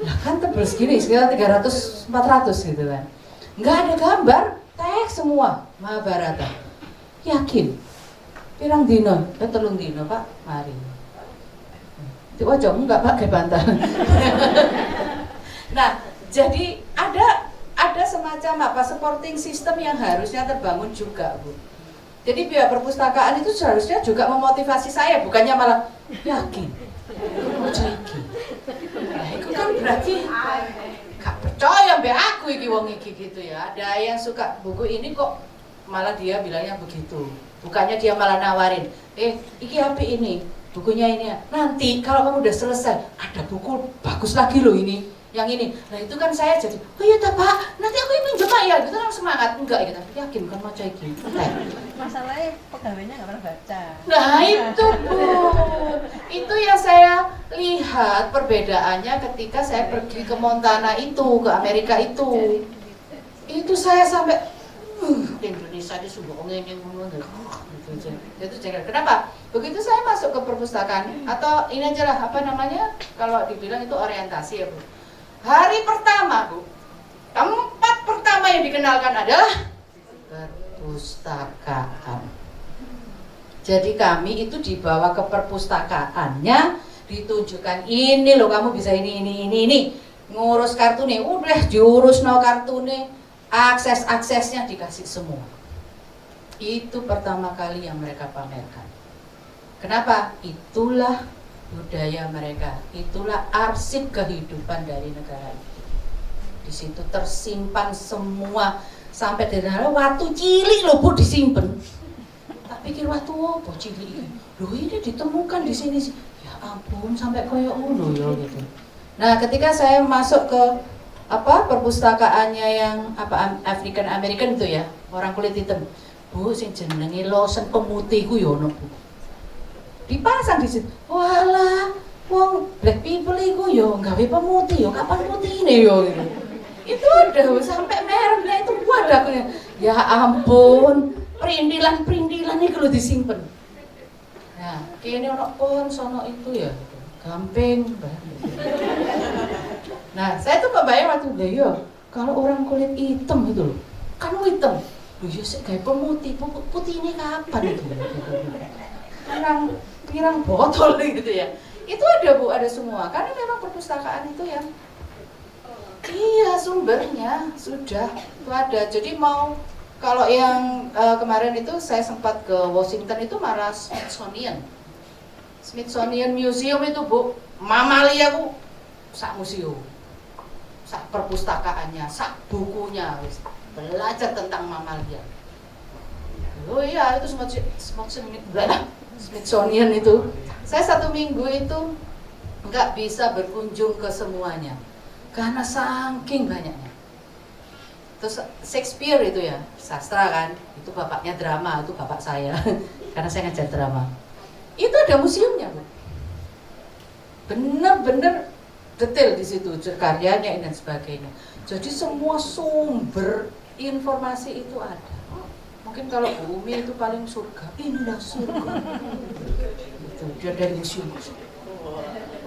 Lah kan tebel segini, sekitar 300-400 gitu kan. Nggak ada gambar, teks semua Mahabharata. Yakin? Pirang dino? 3 dino Pak, mari. Diwaca enggak pakai bantal. Nah, jadi ada semacam apa supporting system yang harusnya terbangun juga, Bu. Jadi pihak perpustakaan itu seharusnya juga memotivasi saya, bukannya malah yakin. Maca iki. Nah, itu kan berarti gak percaya mbak aku iki wong iki gitu ya. Ada yang suka buku ini kok malah dia bilangnya begitu. Bukannya dia malah nawarin, iki api ini, bukunya ini ya. Nanti kalau kamu udah selesai, ada buku bagus lagi loh ini, yang ini. Nah itu kan saya jadi, oh iya tak Pak, nanti aku yang pinjam Pak ya, gitu kan semangat. Enggak, gitu, yakin kan maca iki. Masalahnya pegawainya nggak pernah baca. Nah itu Bu, itu yang saya lihat perbedaannya ketika saya pergi ke Montana itu, ke Amerika itu. Itu saya sampai di Indonesia di sungguh ngene ngomong gitu. Itu jangan. Kenapa? Begitu saya masuk ke perpustakaan atau ini aja lah apa namanya kalau dibilang itu orientasi ya Bu. Hari pertama Bu, tempat pertama yang dikenalkan adalah perpustakaan. Jadi kami itu dibawa ke perpustakaannya, ditunjukkan ini loh kamu bisa ini. Ngurus kartune, udah diurus no kartune. Aksesnya dikasih semua. Itu pertama kali yang mereka pamerkan. Kenapa? Itulah budaya mereka. Itulah arsip kehidupan dari negara itu. Di situ tersimpan semua sampai dari waktu cilik loh Bu disimpan. Tak pikir waktu apa cilik. Loh ini ditemukan di sini. Ya ampun sampai koyo ngono ya gitu. Nah, ketika saya masuk ke perpustakaannya yang African American itu ya, orang kulit hitam. Bu, sing jenenge lotion pemutih ku yo ono, Bu. Dipasang di situ. Walah, wong black people iku yo gawe pemutih yo, kapan putihne yo gitu. Itu ada sampai mereknya itu ada. Ya ampun, perintilan iki lho disimpen. Nah, kene ono pohon sono itu ya. Gampang banget. Nah, saya tuh kebayang waktu ya, kalau orang kulit hitam itu loh, kan hitam, loh ya sih kayak pemutih ini kapan itu? Pirang botol gitu ya. Itu ada Bu, ada semua. Karena memang perpustakaan itu yang, iya sumbernya sudah itu ada. Jadi mau kalau yang kemarin itu saya sempat ke Washington itu malah Smithsonian Museum itu Bu, mamalia Bu, sak museum. Sak perpustakaannya, sak bukunya, belajar tentang mamalia. Oh iya, itu Smithsonian itu. Saya 1 minggu itu nggak bisa berkunjung ke semuanya, karena saking banyaknya. Terus Shakespeare itu ya, sastra kan, itu bapaknya drama, itu bapak saya, karena saya ngajar drama. Itu ada museumnya, Bu. Bener-bener detail di situ karyanya dan sebagainya. Jadi semua sumber informasi itu ada. Mungkin kalau Bu Umi itu paling surga, inilah surga. Gitu. Dia dari museum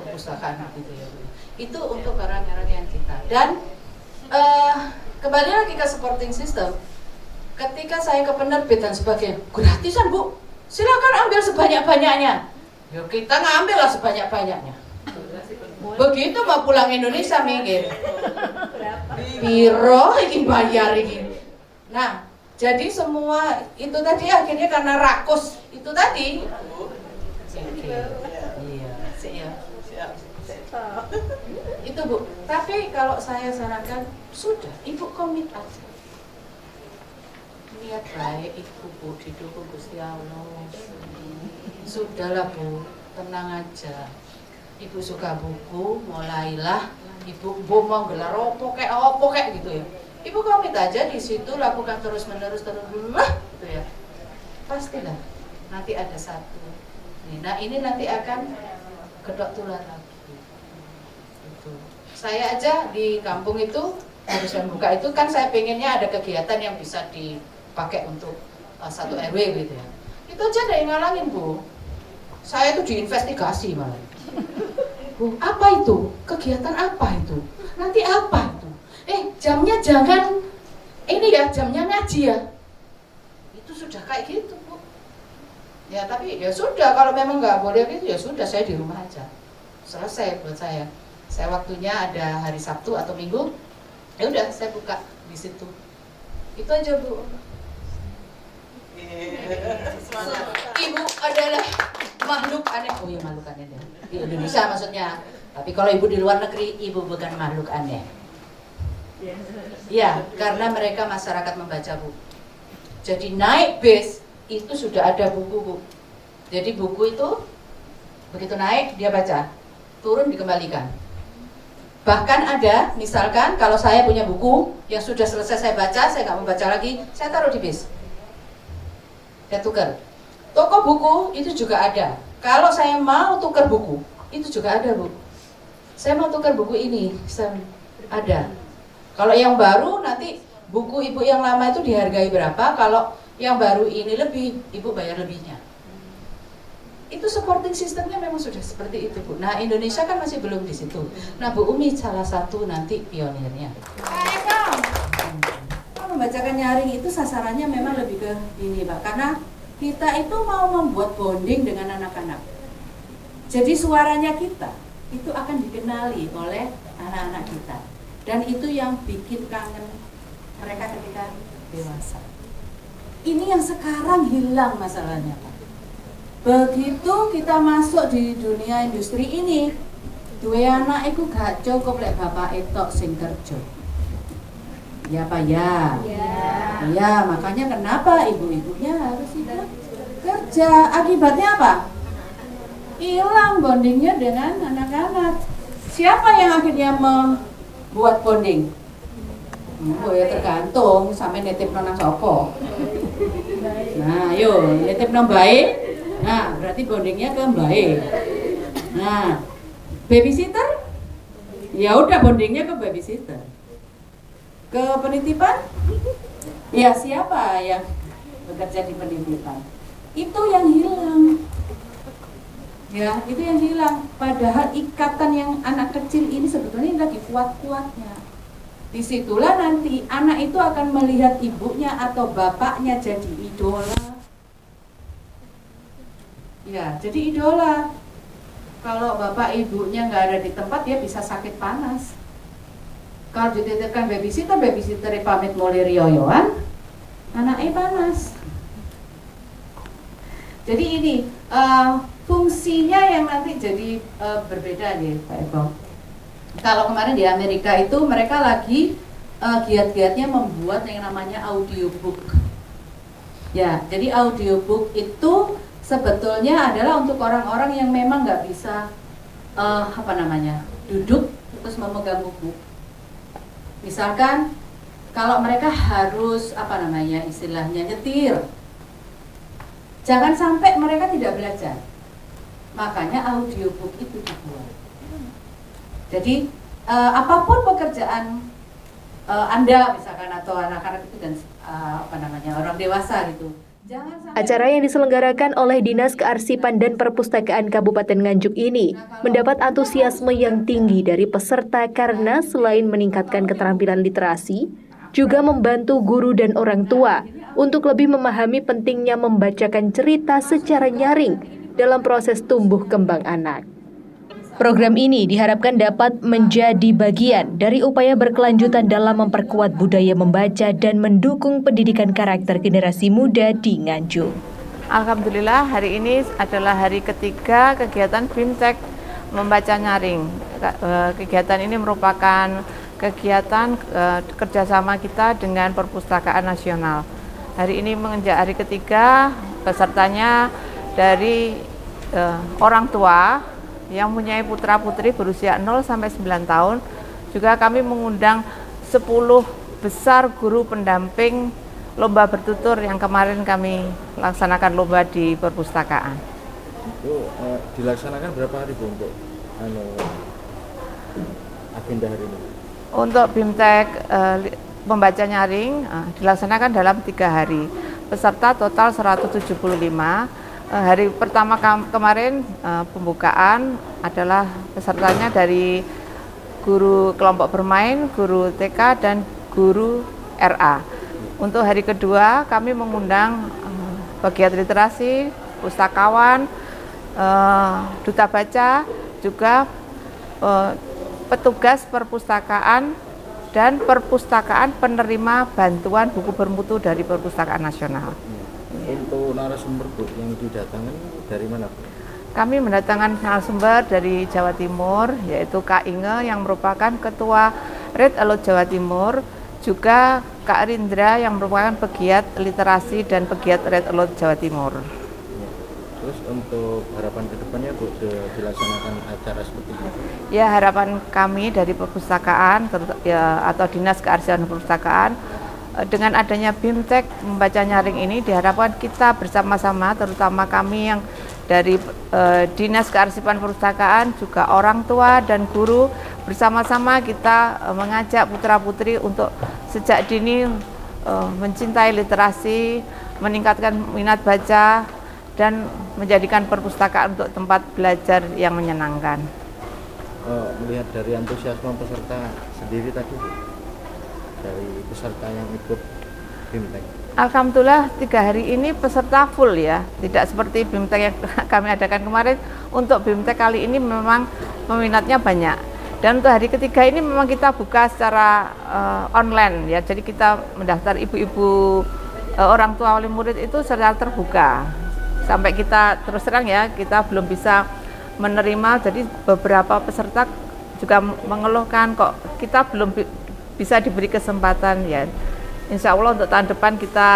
perpustakaan gitu ya. Itu untuk barang-barang yang kita. Dan kembali lagi ke supporting system. Ketika saya ke penerbit dan sebagainya, gratisan Bu, silakan ambil sebanyak-banyaknya. Ya kita ngambil lah sebanyak-banyaknya. Begitu mau pulang Indonesia mikir, piro ini bayar ini. Nah, jadi semua itu tadi akhirnya karena rakus itu tadi. Iya. Itu Bu. Tapi kalau saya sarankan sudah, Ibu komit aja. Niat baik Ibu Bu, didukung Gusti Allah. Sudahlah Bu, tenang aja. Ibu suka buku, mulailah. Ibu mau gelar opo kayak gitu ya. Ibu komit aja di situ, lakukan terus-menerus gitu ya. Pastilah nanti ada satu. Nah ini nanti akan kedok tular lagi. Gitu. Saya aja di kampung itu habis buka itu kan saya pengennya ada kegiatan yang bisa dipakai untuk satu RW gitu ya. Itu aja ada yang ngalangin Bu. Saya tuh diinvestigasi malah. Bu, apa itu? Kegiatan apa itu? Nanti apa itu? Jamnya jangan ini ya, jamnya ngaji ya. Itu sudah kayak gitu Bu. Ya tapi ya sudah, kalau memang nggak boleh gitu ya sudah, saya di rumah aja. Selesai buat saya. Saya waktunya ada hari Sabtu atau Minggu, ya udah saya buka di situ. Itu aja Bu. Ibu adalah makhluk aneh. Oh iya, makhluk aneh deh. Di Indonesia maksudnya. Tapi kalau ibu di luar negeri, ibu bukan makhluk aneh. Ya, karena mereka masyarakat membaca Bu. Jadi naik bis itu sudah ada buku Bu. Jadi buku itu begitu naik dia baca, turun dikembalikan. Bahkan ada, misalkan kalau saya punya buku yang sudah selesai saya baca, saya nggak mau baca lagi, saya taruh di bis. Saya tukar. Toko buku itu juga ada. Kalau saya mau tukar buku, itu juga ada Bu. Saya mau tukar buku ini, ada. Kalau yang baru nanti buku ibu yang lama itu dihargai berapa, kalau yang baru ini lebih, ibu bayar lebihnya. Itu supporting sistemnya memang sudah seperti itu Bu. Nah Indonesia kan masih belum di situ. Nah Bu Umi salah satu nanti pionirnya. Kalau membacakan nyaring itu sasarannya memang lebih ke ini Pak, karena kita itu mau membuat bonding dengan anak-anak. Jadi suaranya kita itu akan dikenali oleh anak-anak kita. Dan itu yang bikin kangen mereka ketika dewasa. Ini yang sekarang hilang masalahnya Pak. Begitu kita masuk di dunia industri ini, dua anak itu gak cukup lek bapak etok sing kerja. Ya Pak ya. Ya, makanya kenapa ibu-ibunya harus ikut kerja. Akibatnya apa? Hilang bondingnya dengan anak-anak. Siapa yang akhirnya membuat bonding? Oh ya tergantung sampai nitip nang sapa. Nah, ayo nitip nang bae. Nah, berarti bondingnya ke bae. Nah, babysitter? Ya udah bondingnya ke babysitter. Ke penitipan? Ya siapa yang bekerja di penitipan? Itu yang hilang. Ya, itu yang hilang. Padahal ikatan yang anak kecil ini sebetulnya lagi kuat-kuatnya. Disitulah nanti anak itu akan melihat ibunya atau bapaknya jadi idola. Ya, jadi idola. Kalau bapak ibunya nggak ada di tempat, dia bisa sakit panas. Kalau dititipkan babysitter pamit mulai rioyoan, anaknya panas. Jadi ini fungsinya yang nanti jadi berbeda nih Pak Eko. Kalau kemarin di Amerika itu mereka lagi giat-giatnya membuat yang namanya audiobook. Ya, jadi audiobook itu sebetulnya adalah untuk orang-orang yang memang nggak bisa duduk terus memegang buku. Misalkan kalau mereka harus istilahnya nyetir, jangan sampai mereka tidak belajar. Makanya audiobook itu dibuat. Jadi apapun pekerjaan Anda misalkan atau anak-anak itu dan orang dewasa gitu. Jangan sampai Acara yang diselenggarakan oleh Dinas Kearsipan dan Perpustakaan Kabupaten Nganjuk ini mendapat antusiasme yang tinggi dari peserta karena selain meningkatkan keterampilan literasi, juga membantu guru dan orang tua untuk lebih memahami pentingnya membacakan cerita secara nyaring dalam proses tumbuh kembang anak. Program ini diharapkan dapat menjadi bagian dari upaya berkelanjutan dalam memperkuat budaya membaca dan mendukung pendidikan karakter generasi muda di Nganjuk. Alhamdulillah hari ini adalah hari ketiga kegiatan BIMTEK membaca nyaring. Kegiatan ini merupakan kegiatan kerjasama kita dengan Perpustakaan Nasional. Hari ini menginjak hari ketiga, pesertanya dari orang tua yang mempunyai putra-putri berusia 0 sampai 9 tahun. Juga kami mengundang 10 besar guru pendamping lomba bertutur yang kemarin kami laksanakan lomba di perpustakaan. Itu dilaksanakan berapa hari Bu untuk agenda hari ini? Untuk BIMTEK membaca nyaring dilaksanakan dalam 3 hari. Peserta total 175. Hari pertama kemarin pembukaan adalah pesertanya dari guru kelompok bermain, guru TK, dan guru RA. Untuk hari kedua kami mengundang pegiat literasi, pustakawan, duta baca, juga petugas perpustakaan dan perpustakaan penerima bantuan buku bermutu dari Perpustakaan Nasional. Untuk narasumber Bu yang didatangkan dari mana Bu? Kami mendatangkan narasumber dari Jawa Timur, yaitu Kak Inge yang merupakan Ketua Red Alert Jawa Timur, juga Kak Rindra yang merupakan pegiat literasi dan pegiat Red Alert Jawa Timur. Terus untuk harapan kedepannya Bu, dilaksanakan acara seperti ini? Ya, harapan kami dari perpustakaan atau Dinas Kearsipan dan Perpustakaan, dengan adanya BIMTEK membaca nyaring ini diharapkan kita bersama-sama, terutama kami yang dari Dinas Kearsipan Perpustakaan, juga orang tua dan guru, bersama-sama kita mengajak putra-putri untuk sejak dini mencintai literasi, meningkatkan minat baca, dan menjadikan perpustakaan untuk tempat belajar yang menyenangkan. Melihat dari antusiasme peserta sendiri tadi Bu, dari peserta yang ikut BIMTEK? Alhamdulillah 3 hari ini peserta full ya, tidak seperti BIMTEK yang kami adakan kemarin. Untuk BIMTEK kali ini memang peminatnya banyak, dan untuk hari ketiga ini memang kita buka secara online ya, jadi kita mendaftar ibu-ibu orang tua wali murid itu secara terbuka. Sampai kita terus terang ya, kita belum bisa menerima, jadi beberapa peserta juga mengeluhkan kok kita belum bisa diberi kesempatan ya. Insya Allah untuk tahun depan kita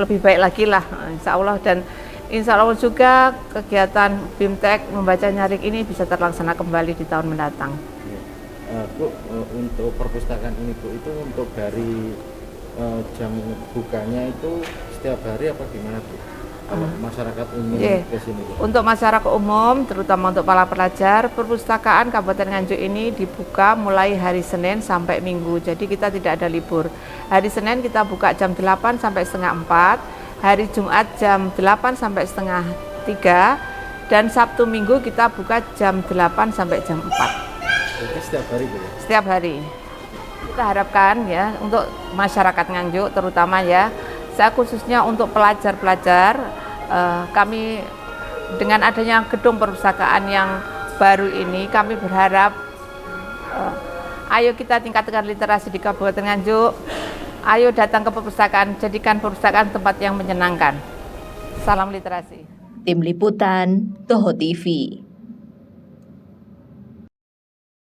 lebih baik lagi lah, insya Allah. Dan insya Allah juga kegiatan BIMTEK membaca nyaring ini bisa terlaksana kembali di tahun mendatang. Bu, untuk perpustakaan ini Bu, itu untuk dari jam bukanya itu setiap hari apa gimana Bu? Masyarakat umum ke sini Bu? Untuk masyarakat umum, terutama untuk para pelajar, perpustakaan Kabupaten Nganjuk ini dibuka mulai hari Senin sampai Minggu, jadi kita tidak ada libur. Hari Senin kita buka jam 8 sampai setengah 4, hari Jumat jam 8 sampai setengah 3, dan Sabtu Minggu kita buka jam 8 sampai jam 4. Jadi setiap hari Bu? Setiap hari. Kita harapkan ya untuk masyarakat Nganjuk terutama ya, saya khususnya untuk pelajar-pelajar, kami dengan adanya gedung perpustakaan yang baru ini, kami berharap ayo kita tingkatkan literasi di Kabupaten Nganjuk, ayo datang ke perpustakaan, jadikan perpustakaan tempat yang menyenangkan. Salam literasi. Tim Liputan, Toho TV.